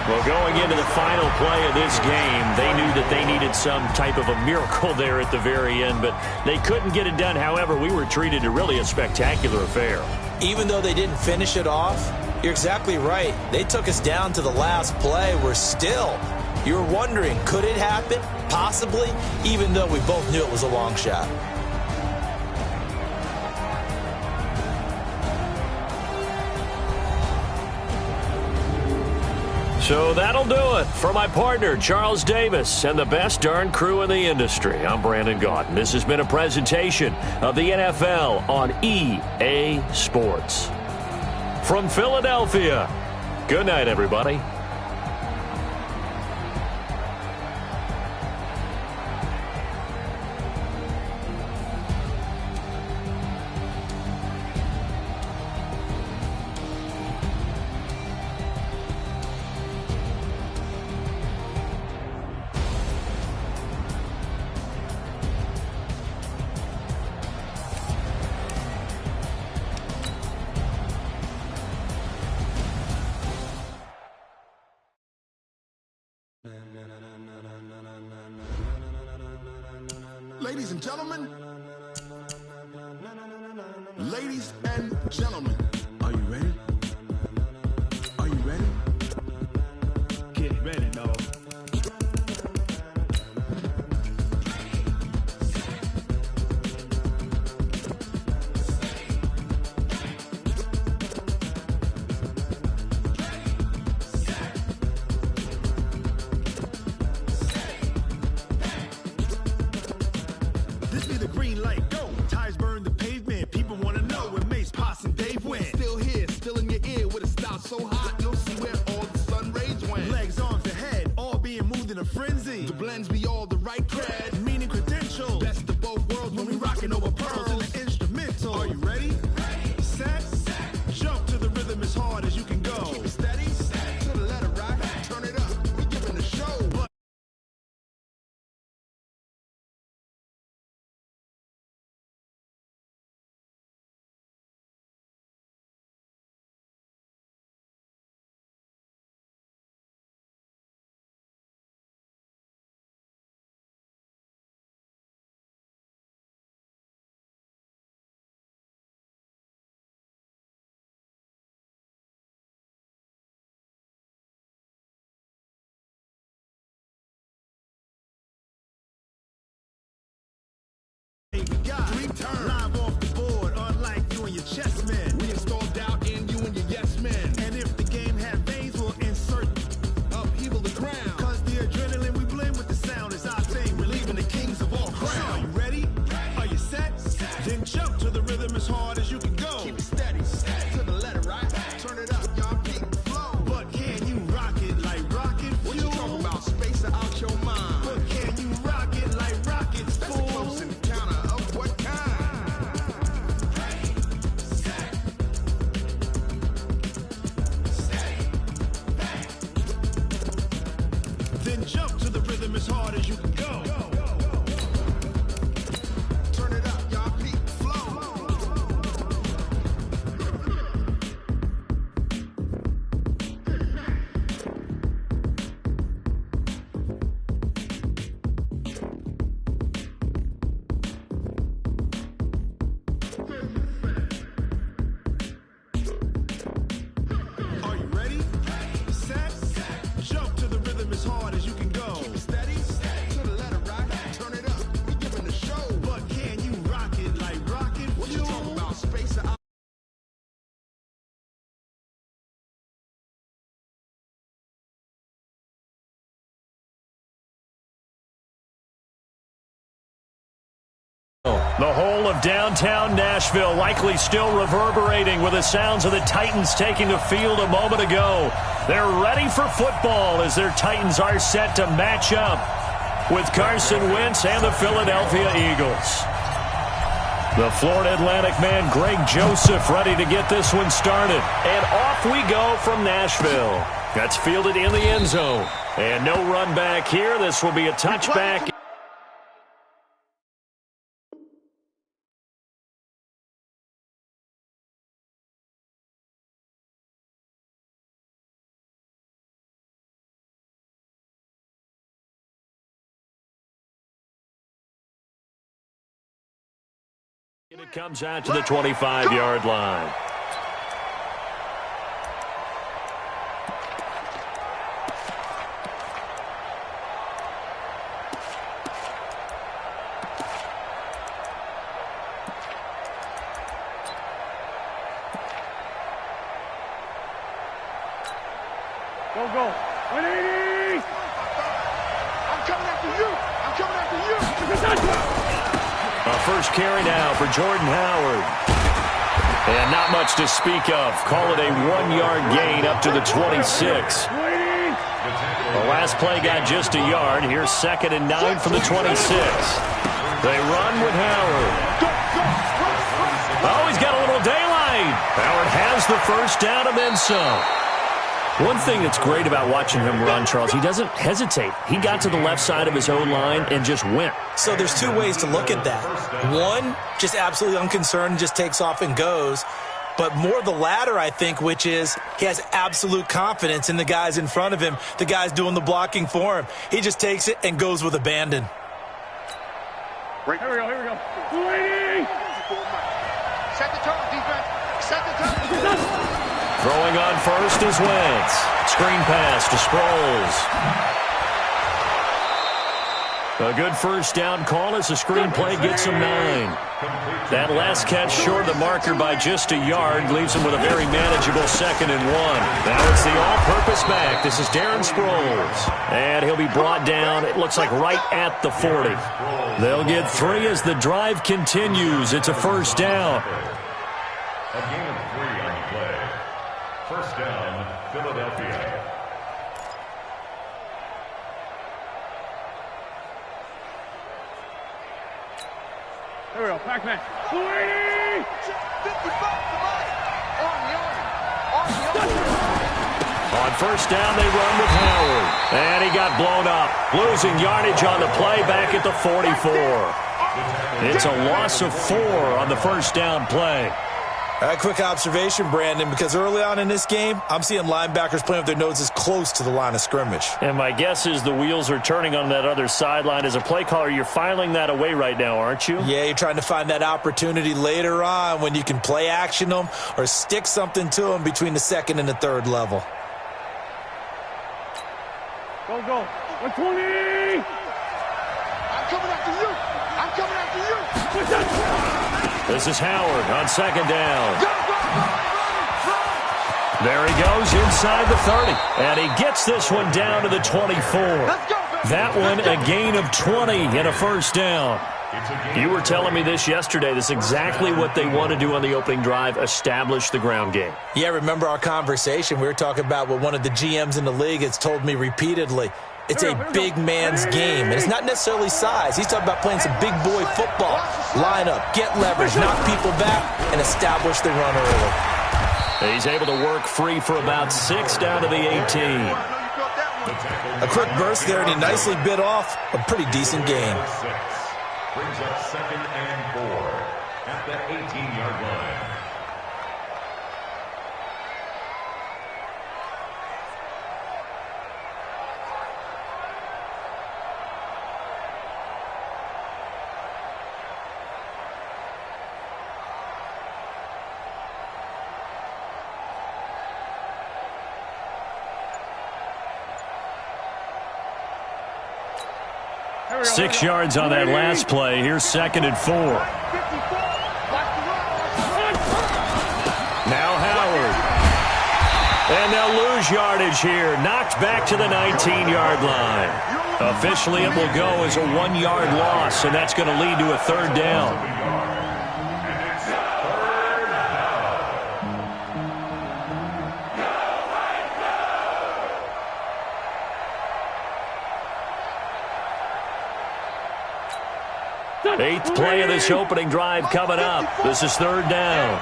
Well, going into the final play of this game, they knew that they needed some type of a miracle there at the very end, but they couldn't get it done. However, we were treated to really a spectacular affair. Even though they didn't finish it off, you're exactly right. They took us down to the last play. We're still, you're wondering, could it happen? Possibly, even though we both knew it was a long shot. So that'll do it for my partner, Charles Davis, and the best darn crew in the industry. I'm Brandon Gaudin. This has been a presentation of the NFL on EA Sports. From Philadelphia, good night, everybody. Ladies and gentlemen, are you ready? Are you ready? Get ready, dog. shot. 3 turns. Live off the board, unlike you and your chess men. We install doubt in you and your yes men. And if the game had veins, we'll insert upheaval the crown. Cause the adrenaline we blend with the sound is our thing. Relieving the kings of all crowns. Are you ready? Are you set? Then jump to the rhythm as hard as you can go. Keep it steady. To the letter, right? Turn it up, y'all. Peak flow. But can you rock it like rocket fuel? What you talking about? Space out your mind. But can you rock it like rockets, fool? That's a close encounter of what kind? Ready, set, steady, bang. Then jump to the rhythm as hard as you can go. Turn it up, y'all. Peak flow. Are you ready? Set, jump to the rhythm as hard as you can go. Keep it steady, to the letter, right? Turn it up, we giving the show. But can you rock it like rocket fuel? What you talking about? Space out. The whole of downtown Nashville likely still reverberating with the sounds of the Titans taking the field a moment ago. They're ready for football as their Titans are set to match up with Carson Wentz and the Philadelphia Eagles. The Florida Atlantic man Greg Joseph ready to get this one started. And off we go from Nashville. That's fielded in the end zone. And no run back here. This will be a touchback. It comes out to the 25-yard line. Go, 180! I'm coming after you. I'm coming after you. A first carry now for Jordan Howard. And not much to speak of. Call it a 1-yard gain up to the 26. The last play got just a yard. Here's 2nd and 9 from the 26. They run with Howard. Oh, he's got a little daylight. Howard has the first down and then some. One thing that's great about watching him run, Charles, he doesn't hesitate. He got to the left side of his own line and just went. So there's 2 ways to look at that. One, just absolutely unconcerned, just takes off and goes. But more the latter, I think, which is he has absolute confidence in the guys in front of him, the guys doing the blocking for him. He just takes it and goes with abandon. Here we go. 280! Set the tone, defense. Set the tone. Throwing on first is Wentz. Screen pass to Sproles. A good first down call as the screen play gets him 9. That last catch short of the marker by just a yard leaves him with a very manageable 2nd and 1. Now it's the all-purpose back. This is Darren Sproles. And he'll be brought down, it looks like right at the 40. They'll get 3 as the drive continues. It's a first down. A gain of 3 on the play. First down, Philadelphia. Here we go, Pac-Man. 280! 55, On first down, they run with Howard. And he got blown up. Losing yardage on the play back at the 44. It's a loss of 4 on the first down play. A quick observation, Brandon, because early on in this game, I'm seeing linebackers playing with their noses close to the line of scrimmage. And my guess is the wheels are turning on that other sideline. As a play caller, you're filing that away right now, aren't you? Yeah, you're trying to find that opportunity later on when you can play action them or stick something to them between the 2nd and the 3rd level. Go. 120! I'm coming after you. I'm coming after you. This is Howard on second down. There he goes inside the 30. And he gets this one down to the 24. That one a gain of 20 and a first down. You were telling me this yesterday. This is exactly what they want to do on the opening drive, establish the ground game. Yeah, remember our conversation? We were talking about what one of the GMs in the league has told me repeatedly. It's a big man's game, and it's not necessarily size. He's talking about playing some big boy football. Line up, get leverage, knock people back, and establish the run early. He's able to work free for about 6 down to the 18. A quick burst there, and he nicely bit off a pretty decent gain. Brings up 2nd and 4 at the 18-yard line. Six yards on that last play. Here's 2nd and 4. Now Howard. And they'll lose yardage here. Knocked back to the 19-yard line. Officially, it will go as a 1-yard loss, and that's going to lead to a 3rd down. Eighth play of this opening drive coming up. This is 3rd down.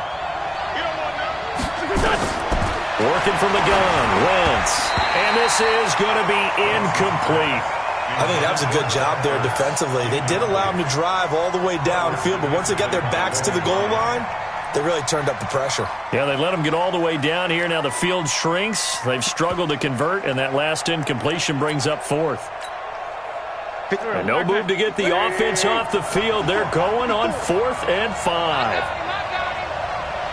Working from the gun, Wentz. And this is going to be incomplete. I think that was a good job there defensively. They did allow him to drive all the way downfield, but once they got their backs to the goal line, they really turned up the pressure. Yeah, they let him get all the way down here. Now the field shrinks. They've struggled to convert, and that last incompletion brings up 4th. And no move to get the offense off the field. They're going on 4th and 5.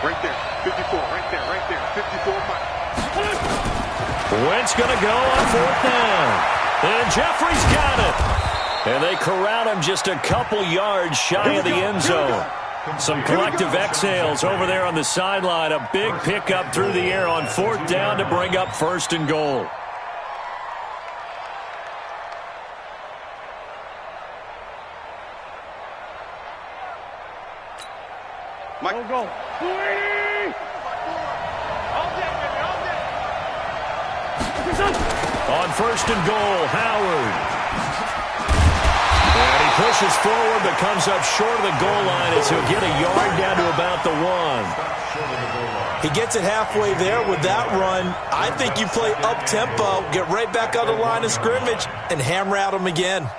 Right there, 54, right there, 54. Wentz going to go on 4th down. And Jeffrey's got it. And they corral him just a couple yards shy of the end zone. Some collective exhales over there on the sideline. A big pickup through the air on 4th down to bring up 1st and goal. Mike, go. On 1st and goal, Howard. And he pushes forward but comes up short of the goal line as he'll get a yard down to about the 1. He gets it halfway there with that run. I think you play up-tempo, get right back on the line of scrimmage, and hammer at him again.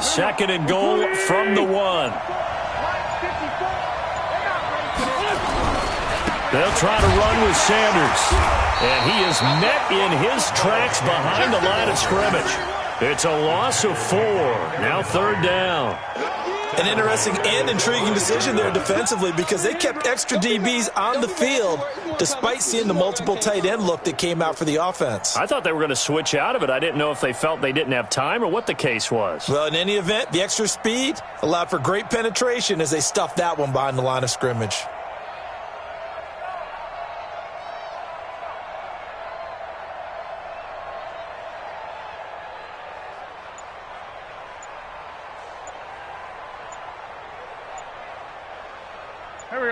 Second and goal from the 1. They'll try to run with Sanders. And he is met in his tracks behind the line of scrimmage. It's a loss of 4. Now 3rd down. An interesting and intriguing decision there defensively because they kept extra DBs on the field despite seeing the multiple tight end look that came out for the offense. I thought they were going to switch out of it. I didn't know if they felt they didn't have time or what the case was. Well, in any event, the extra speed allowed for great penetration as they stuffed that one behind the line of scrimmage.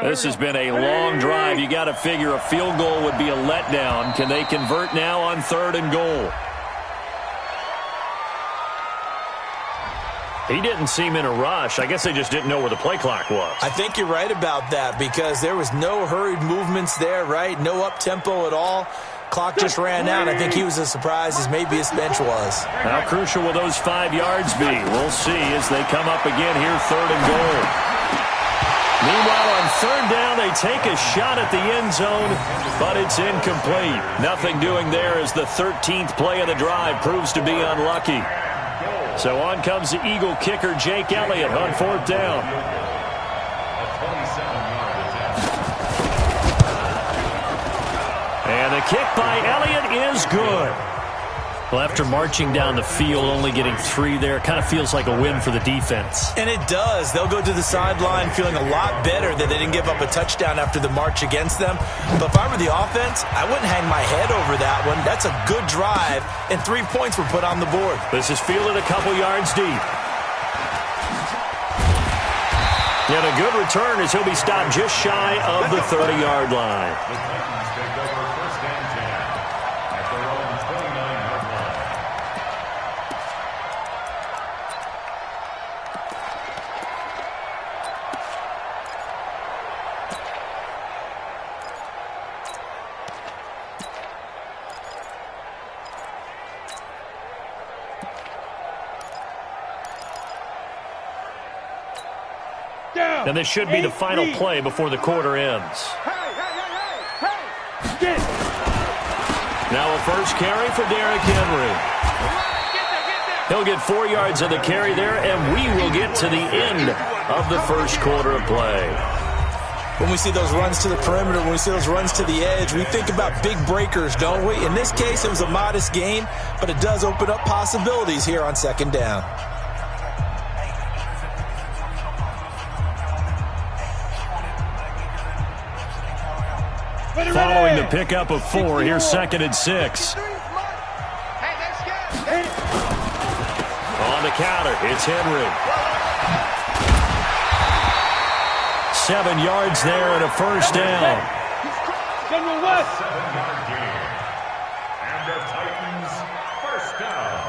This has been a long drive. You got to figure a field goal would be a letdown. Can they convert now on 3rd and goal? He didn't seem in a rush. I guess they just didn't know where the play clock was. I think you're right about that because there was no hurried movements there, right? No up-tempo at all. Clock just ran out. I think he was as surprised as maybe his bench was. How crucial will those 5 yards be? We'll see as they come up again here, 3rd and goal. Meanwhile, on 3rd down, they take a shot at the end zone, but it's incomplete. Nothing doing there as the 13th play of the drive proves to be unlucky. So on comes the Eagle kicker, Jake Elliott, on 4th down. A 27-yard attempt. And the kick by Elliott is good. Well, after marching down the field, only getting 3 there, kind of feels like a win for the defense. And it does. They'll go to the sideline feeling a lot better that they didn't give up a touchdown after the march against them. But if I were the offense, I wouldn't hang my head over that one. That's a good drive, and 3 points were put on the board. This is fielded a couple yards deep. And a good return as he'll be stopped just shy of the 30-yard line. The Titans take over 1st and 10 at their own 29-yard line. And this should be the final play before the quarter ends. Now a first carry for Derrick Henry. He'll get 4 yards of the carry there, and we will get to the end of the first quarter of play. When we see those runs to the perimeter, when we see those runs to the edge, we think about big breakers, don't we? In this case, it was a modest gain, but it does open up possibilities here on 2nd down. Following the pickup of 4, here's 2nd and 6. On the counter, it's Henry. 7 yards there and a first down. General West. 7-yard gain. And the Titans first down.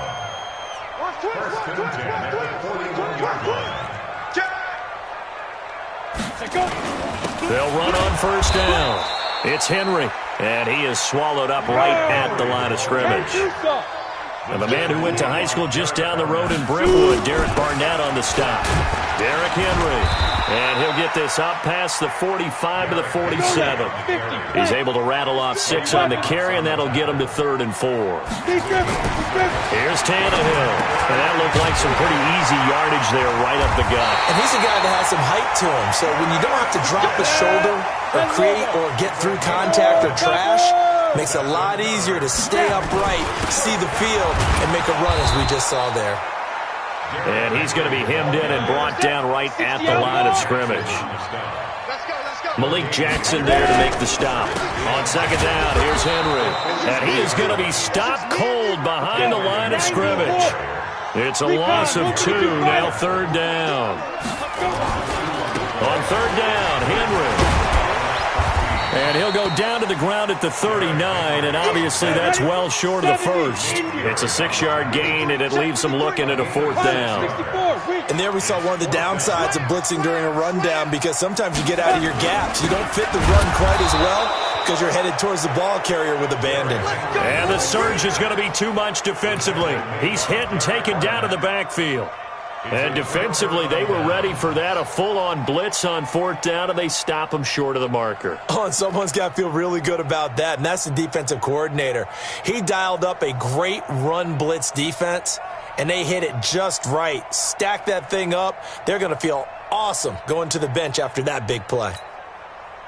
1st and 10 at the 41-yard line. They'll run on first down. It's Henry, and he is swallowed up right at the line of scrimmage. And the man who went to high school just down the road in Brentwood, Derek Barnett on the stop. Derrick Henry, and he'll get this up past the 45 to the 47. He's able to rattle off 6 on the carry, and that'll get him to 3rd and 4. Here's Tannehill, and that looked like some pretty easy yardage there right up the gut. And he's a guy that has some height to him, so when you don't have to drop a shoulder or create or get through contact or trash, makes it a lot easier to stay upright, see the field, and make a run as we just saw there. And he's going to be hemmed in and brought down right at the line of scrimmage. Malik Jackson there to make the stop. On 2nd down, here's Henry. And he is going to be stopped cold behind the line of scrimmage. It's a loss of 2, now 3rd down. On 3rd down, Henry. And he'll go down to the ground at the 39, and obviously that's well short of the first. It's a 6-yard gain, and it leaves them looking at a 4th down. And there we saw one of the downsides of blitzing during a rundown, because sometimes you get out of your gaps. You don't fit the run quite as well because you're headed towards the ball carrier with abandon. And the surge is going to be too much defensively. He's hit and taken down to the backfield. And defensively, they were ready for that, a full-on blitz on 4th down, and they stop him short of the marker. Oh, and someone's got to feel really good about that, and that's the defensive coordinator. He dialed up a great run blitz defense, and they hit it just right. Stack that thing up. They're going to feel awesome going to the bench after that big play.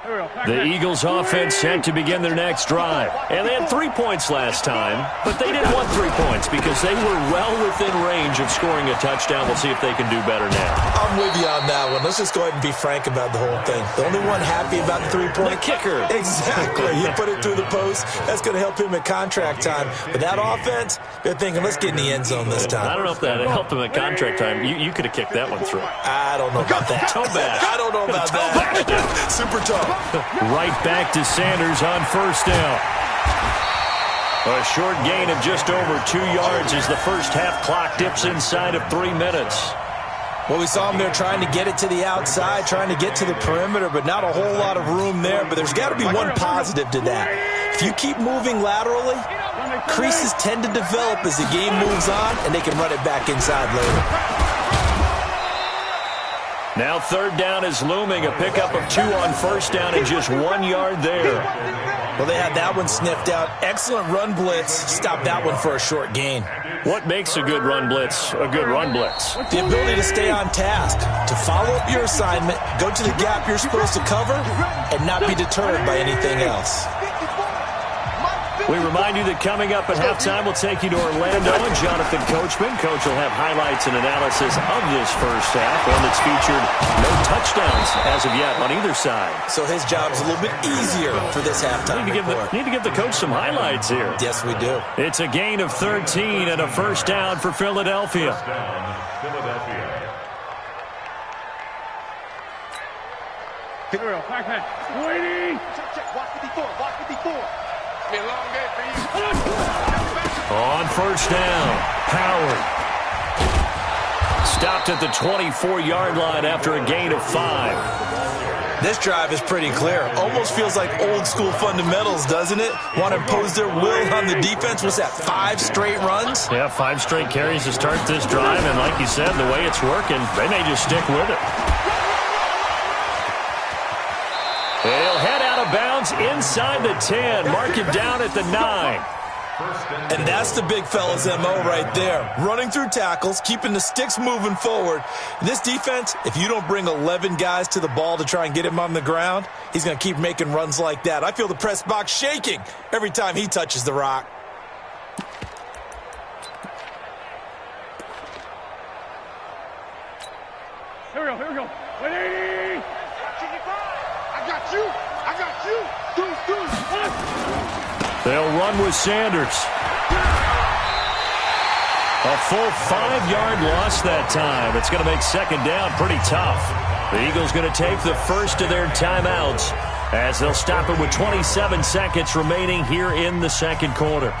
The Eagles offense set to begin their next drive. And they had 3 points last time, but they didn't want 3 points because they were well within range of scoring a touchdown. We'll see if they can do better now. I'm with you on that one. Let's just go ahead and be frank about the whole thing. The only one happy about the 3-point? The kicker. Exactly. He put it through the post. That's going to help him at contract time. But that offense, they're thinking, let's get in the end zone this time. I don't know if that helped him at contract time. You could have kicked that one through. I don't know about that. Toe bash. I don't know about that. Super tough. Right back to Sanders on 1st down. A short gain of just over 2 yards as the first half clock dips inside of 3 minutes. Well, we saw him there trying to get it to the outside, trying to get to the perimeter, but not a whole lot of room there. But there's got to be one positive to that. If you keep moving laterally, creases tend to develop as the game moves on, and they can run it back inside later. Now 3rd down is looming, a pickup of 2 on 1st down and just 1 yard there. Well, they had that one sniffed out. Excellent run blitz. Stop that one for a short gain. What makes a good run blitz a good run blitz? The ability to stay on task, to follow up your assignment, go to the gap you're supposed to cover, and not be deterred by anything else. We remind you that coming up at halftime, we'll take you to Orlando and Jonathan Coachman. Coach will have highlights and analysis of this first half, one that's featured no touchdowns as of yet on either side. So his job's a little bit easier for this halftime report. Need to give the coach some highlights here. Yes, we do. It's a gain of 13 and a first down for Philadelphia. First down, Philadelphia. Back pass. Waiting. Check. Watch 54. Watch 54. Be a long day for you. On first down, Howard. Stopped at the 24-yard line after a gain of 5. This drive is pretty clear. Almost feels like old school fundamentals, doesn't it? Want to impose their will on the defense. What's that, 5 straight runs? Yeah, 5 straight carries to start this drive, and like you said, the way it's working, they may just stick with it. They'll head out of bounds inside the 10. Mark him down at the 9. And that's the big fella's MO right there. Running through tackles, keeping the sticks moving forward. This defense, if you don't bring 11 guys to the ball to try and get him on the ground, he's going to keep making runs like that. I feel the press box shaking every time he touches the rock. Here we go. Waiting. I got you. They'll run with Sanders. A full 5-yard loss that time. It's going to make second down pretty tough. The Eagles going to take the first of their timeouts as they'll stop it with 27 seconds remaining here in the second quarter.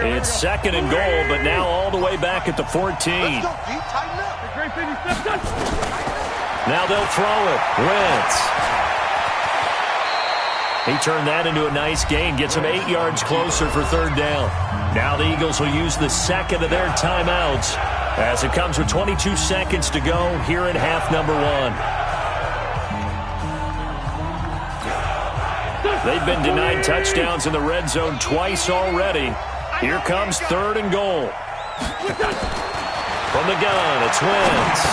It's second and goal, but now all the way back at the 14. Now they'll throw it. Wentz. He turned that into a nice gain, gets him 8 yards closer for third down. Now the Eagles will use the second of their timeouts as it comes with 22 seconds to go here in half number 1. They've been denied touchdowns in the red zone twice already. Here comes third and goal. From the gun, it's Wentz.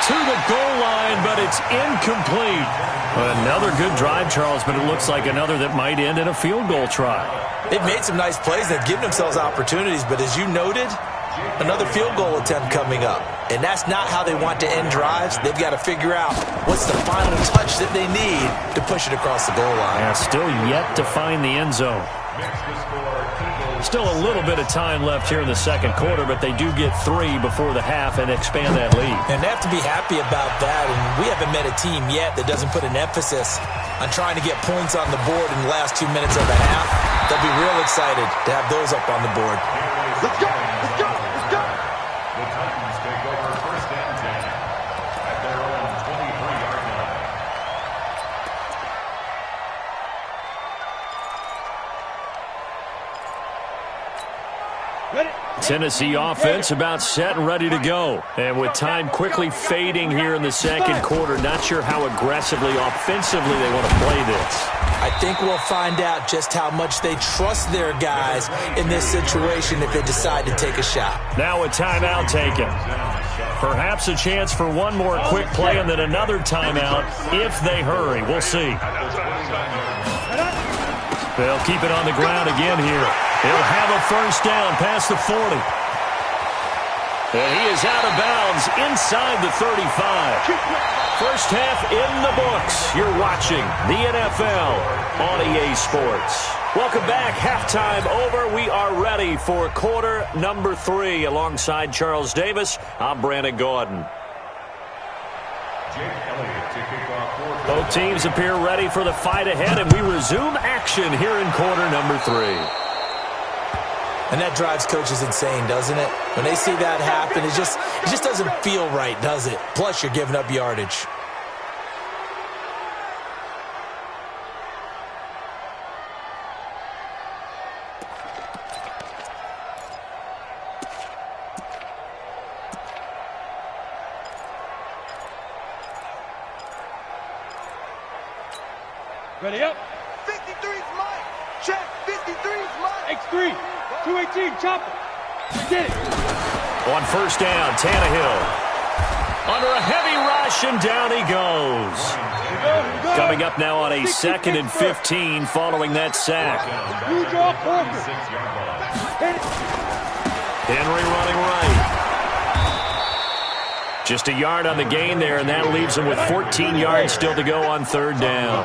To the goal line, but it's incomplete. Another good drive, Charles, but it looks like another that might end in a field goal try. They've made some nice plays. They've given themselves opportunities, but as you noted, another field goal attempt coming up. And that's not how they want to end drives. They've got to figure out what's the final touch that they need to push it across the goal line. Yeah, still yet to find the end zone. Still a little bit of time left here in the second quarter, but they do get 3 before the half and expand that lead. And they have to be happy about that. And we haven't met a team yet that doesn't put an emphasis on trying to get points on the board in the last 2 minutes of the half. They'll be real excited to have those up on the board. Let's go. The Titans take over first and 10 at their own 23-yard line. Tennessee offense about set and ready to go. And with time quickly fading here in the second quarter, not sure how aggressively, offensively they want to play this. I think we'll find out just how much they trust their guys in this situation if they decide to take a shot. Now a timeout taken. Perhaps a chance for one more quick play and then another timeout if they hurry. We'll see. They'll keep it on the ground again here. He'll have a first down past the 40. And he is out of bounds inside the 35. First half in the books. You're watching the NFL on EA Sports. Welcome back. Halftime over. We are ready for quarter number 3. Alongside Charles Davis, I'm Brandon Gordon. Both teams appear ready for the fight ahead, and we resume action here in quarter number 3. And that drives coaches insane, doesn't it? When they see that happen, it just doesn't feel right, does it? Plus, you're giving up yardage. Ready up. 53's Mike. Check. 53's Mike. X3. 218. Chopper. Get it. On first down, Tannehill. Under a heavy rush, and down he goes. Coming up now on a 2nd and 15 following that sack. You draw Parker. Henry running right. Just a yard on the gain there, and that leaves him with 14 yards still to go on third down.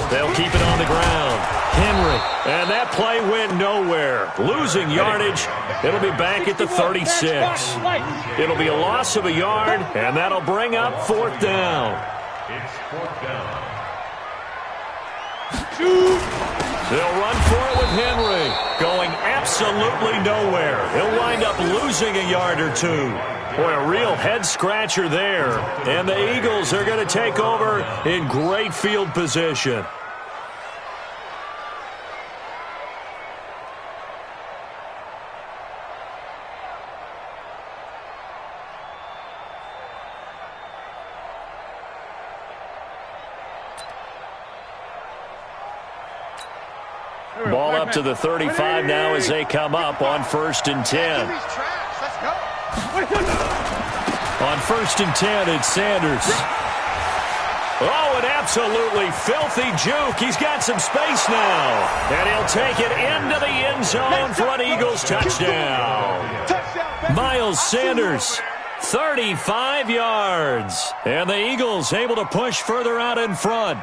They'll keep it on the ground. Henry. And that play went nowhere. Losing yardage. It'll be back at the 36. It'll be a loss of a yard, and that'll bring up fourth down. It's fourth down. They'll run for it with Henry. Going absolutely nowhere. He'll wind up losing a yard or two. Boy, a real head-scratcher there. And the Eagles are going to take over in great field position. Ball up to the 35 now as they come up on first and 10. On first and 10, it's Sanders. Oh, an absolutely filthy juke. He's got some space now. And he'll take it into the end zone for an Eagles touchdown. Miles Sanders, 35 yards. And the Eagles able to push further out in front.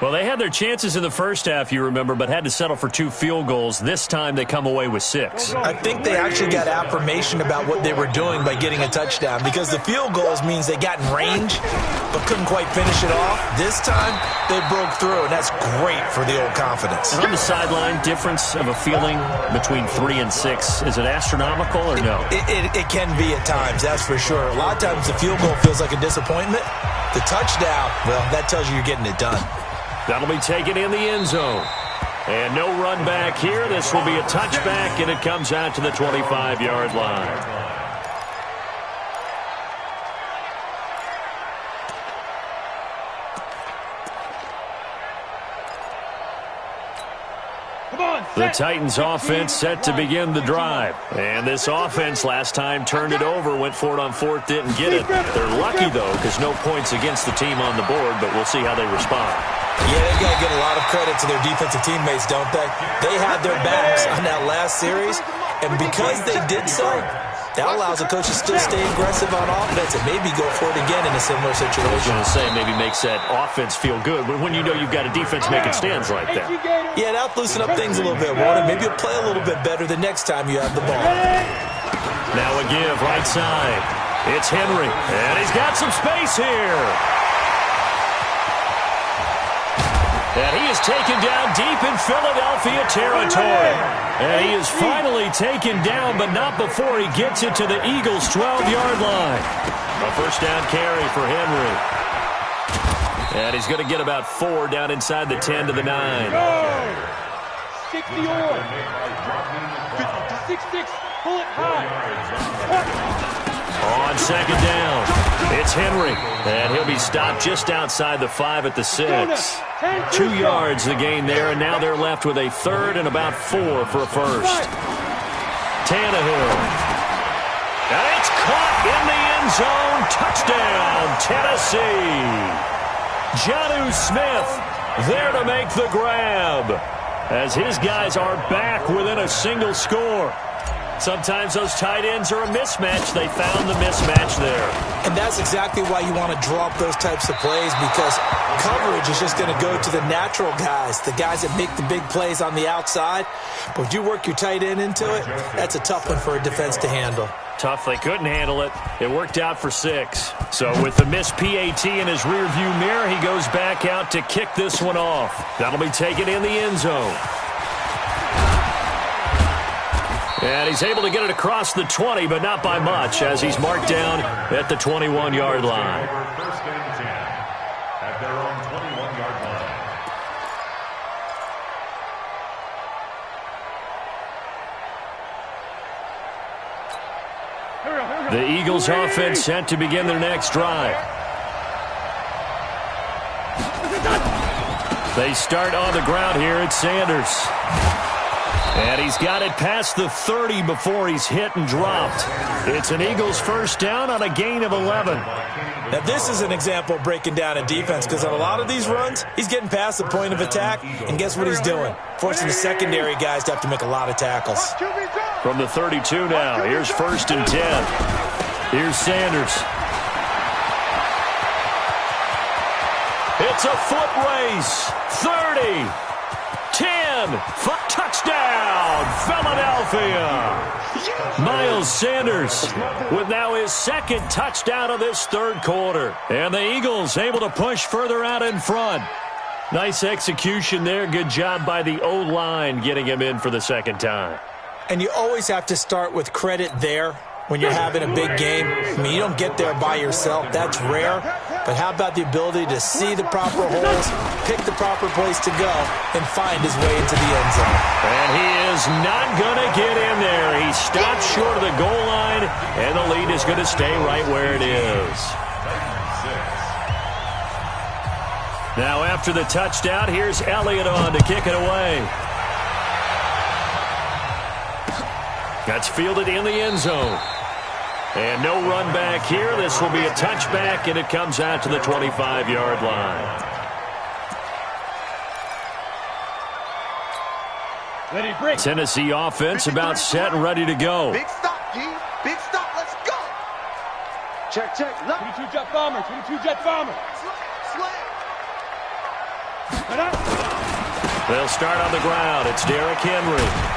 Well, they had their chances in the first half, you remember, but had to settle for 2 field goals. This time they come away with 6. I think they actually got affirmation about what they were doing by getting a touchdown, because the field goals means they got in range but couldn't quite finish it off. This time they broke through, and that's great for the old confidence. And on the sideline, difference of a feeling between 3 and 6, is it astronomical or no? It can be at times, that's for sure. A lot of times the field goal feels like a disappointment. The touchdown, well, that tells you you're getting it done. That'll be taken in the end zone. And no run back here. This will be a touchback, and it comes out to the 25-yard line. The Titans offense set to begin the drive. And this offense last time turned it over, went for it on fourth, didn't get it. They're lucky, though, because no points against the team on the board, but we'll see how they respond. Yeah, they've got to give a lot of credit to their defensive teammates, don't they? They had their backs on that last series, and because they did so, that allows the coach to still stay aggressive on offense and maybe go for it again in a similar situation. I was going to say, maybe makes that offense feel good, but when you know you've got a defense making stands like that. Yeah, that'll loosen up things a little bit, won't it? Maybe you'll play a little bit better the next time you have the ball. Now a give, right side. It's Henry, and he's got some space here. And he is taken down deep in Philadelphia territory. And he is finally taken down, but not before he gets it to the Eagles' 12-yard line. A first down carry for Henry. And he's going to get about 4 down inside the 10 to the 9. 60 on. 6-6. Pull it high. On second down, it's Henry, and he'll be stopped just outside the 5 at the 6. 2 yards the gain there, and now they're left with a third and about 4 for a first. Tannehill. And it's caught in the end zone. Touchdown, Tennessee. Jonnu Smith there to make the grab, as his guys are back within a single score. Sometimes those tight ends are a mismatch. They found the mismatch there. And that's exactly why you want to draw up those types of plays, because coverage is just going to go to the natural guys, the guys that make the big plays on the outside. But if you work your tight end into it, that's a tough one for a defense to handle. Tough. They couldn't handle it. It worked out for 6. So with the missed PAT in his rearview mirror, he goes back out to kick this one off. That'll be taken in the end zone. And he's able to get it across the 20, but not by much, as he's marked down at the 21-yard line. First and 10 at their own 21-yard line. Hurry up, hurry The Eagles offense set to begin their next drive. They start on the ground here at Sanders. And he's got it past the 30 before he's hit and dropped. It's an Eagles first down on a gain of 11. Now, this is an example of breaking down a defense because on a lot of these runs, he's getting past the point of attack, and guess what he's doing? Forcing the secondary guys to have to make a lot of tackles. From the 32 now, here's 1st and 10. Here's Sanders. It's a foot race. 30. 10, touchdown, Philadelphia. Miles Sanders with now his 2nd touchdown of this 3rd quarter. And the Eagles able to push further out in front. Nice execution there. Good job by the O-line getting him in for the 2nd time. And you always have to start with credit there when you're having a big game. I mean, you don't get there by yourself. That's rare. But how about the ability to see the proper holes, pick the proper place to go, and find his way into the end zone? And he is not going to get in there. He stopped short of the goal line, and the lead is going to stay right where it is. Now after the touchdown, here's Elliott on to kick it away. That's fielded in the end zone. And no run back here. This will be a touchback, and it comes out to the 25-yard line. Ready, break. Tennessee offense about set and ready to go. Big stop, G. Big stop. Let's go. Check. 22 jet bomber. 22 jet bomber. Slam. They'll start on the ground. It's Derrick Henry.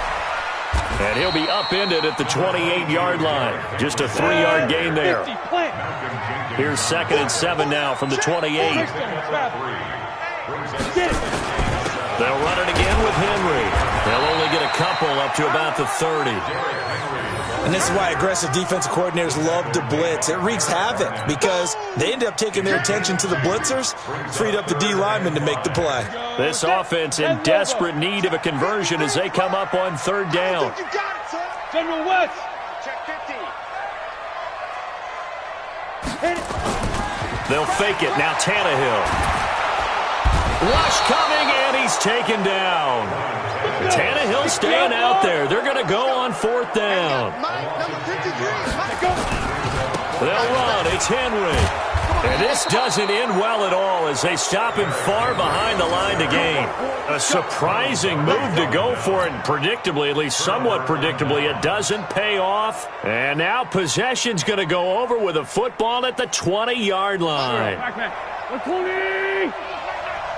And he'll be upended at the 28-yard line. Just a 3-yard gain there. Here's 2nd and 7 now from the 28. They'll run it again with Henry. They'll only get a couple up to about the 30. And this is why aggressive defensive coordinators love to blitz. It wreaks havoc because they end up taking their attention to the blitzers, freed up the D lineman to make the play. This offense in desperate need of a conversion as they come up on 3rd down. General West. Check 15. They'll fake it. Now Tannehill. Rush coming, and he's taken down. Tannehill staying out there. They're going to go on 4th down. They'll run. It's Henry. And this doesn't end well at all as they stop him far behind the line to gain. A surprising move to go for it, and predictably, at least somewhat predictably, it doesn't pay off. And now possession's going to go over with a football at the 20-yard line. 120.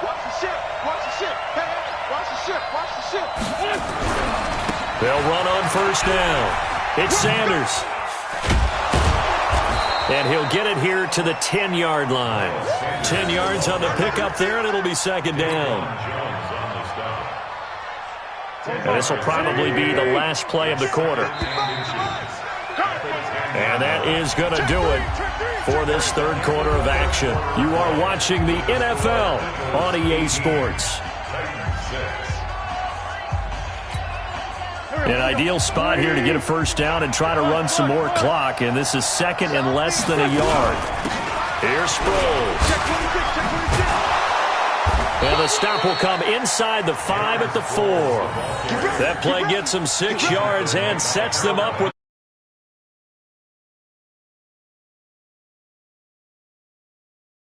Watch the ship. Watch the ship. Hey, watch the ship. Watch the ship. They'll run on 1st down. It's Sanders. And he'll get it here to the 10-yard line. 10 yards on the pickup there, and it'll be 2nd down. And this will probably be the last play of the quarter. And that is going to do it for this 3rd quarter of action. You are watching the NFL on EA Sports. An ideal spot here to get a 1st down and try to run some more clock, and this is 2nd and less than a yard. Here's Sproles. And the stop will come inside the 5 at the 4. That play gets them 6 yards and sets them up with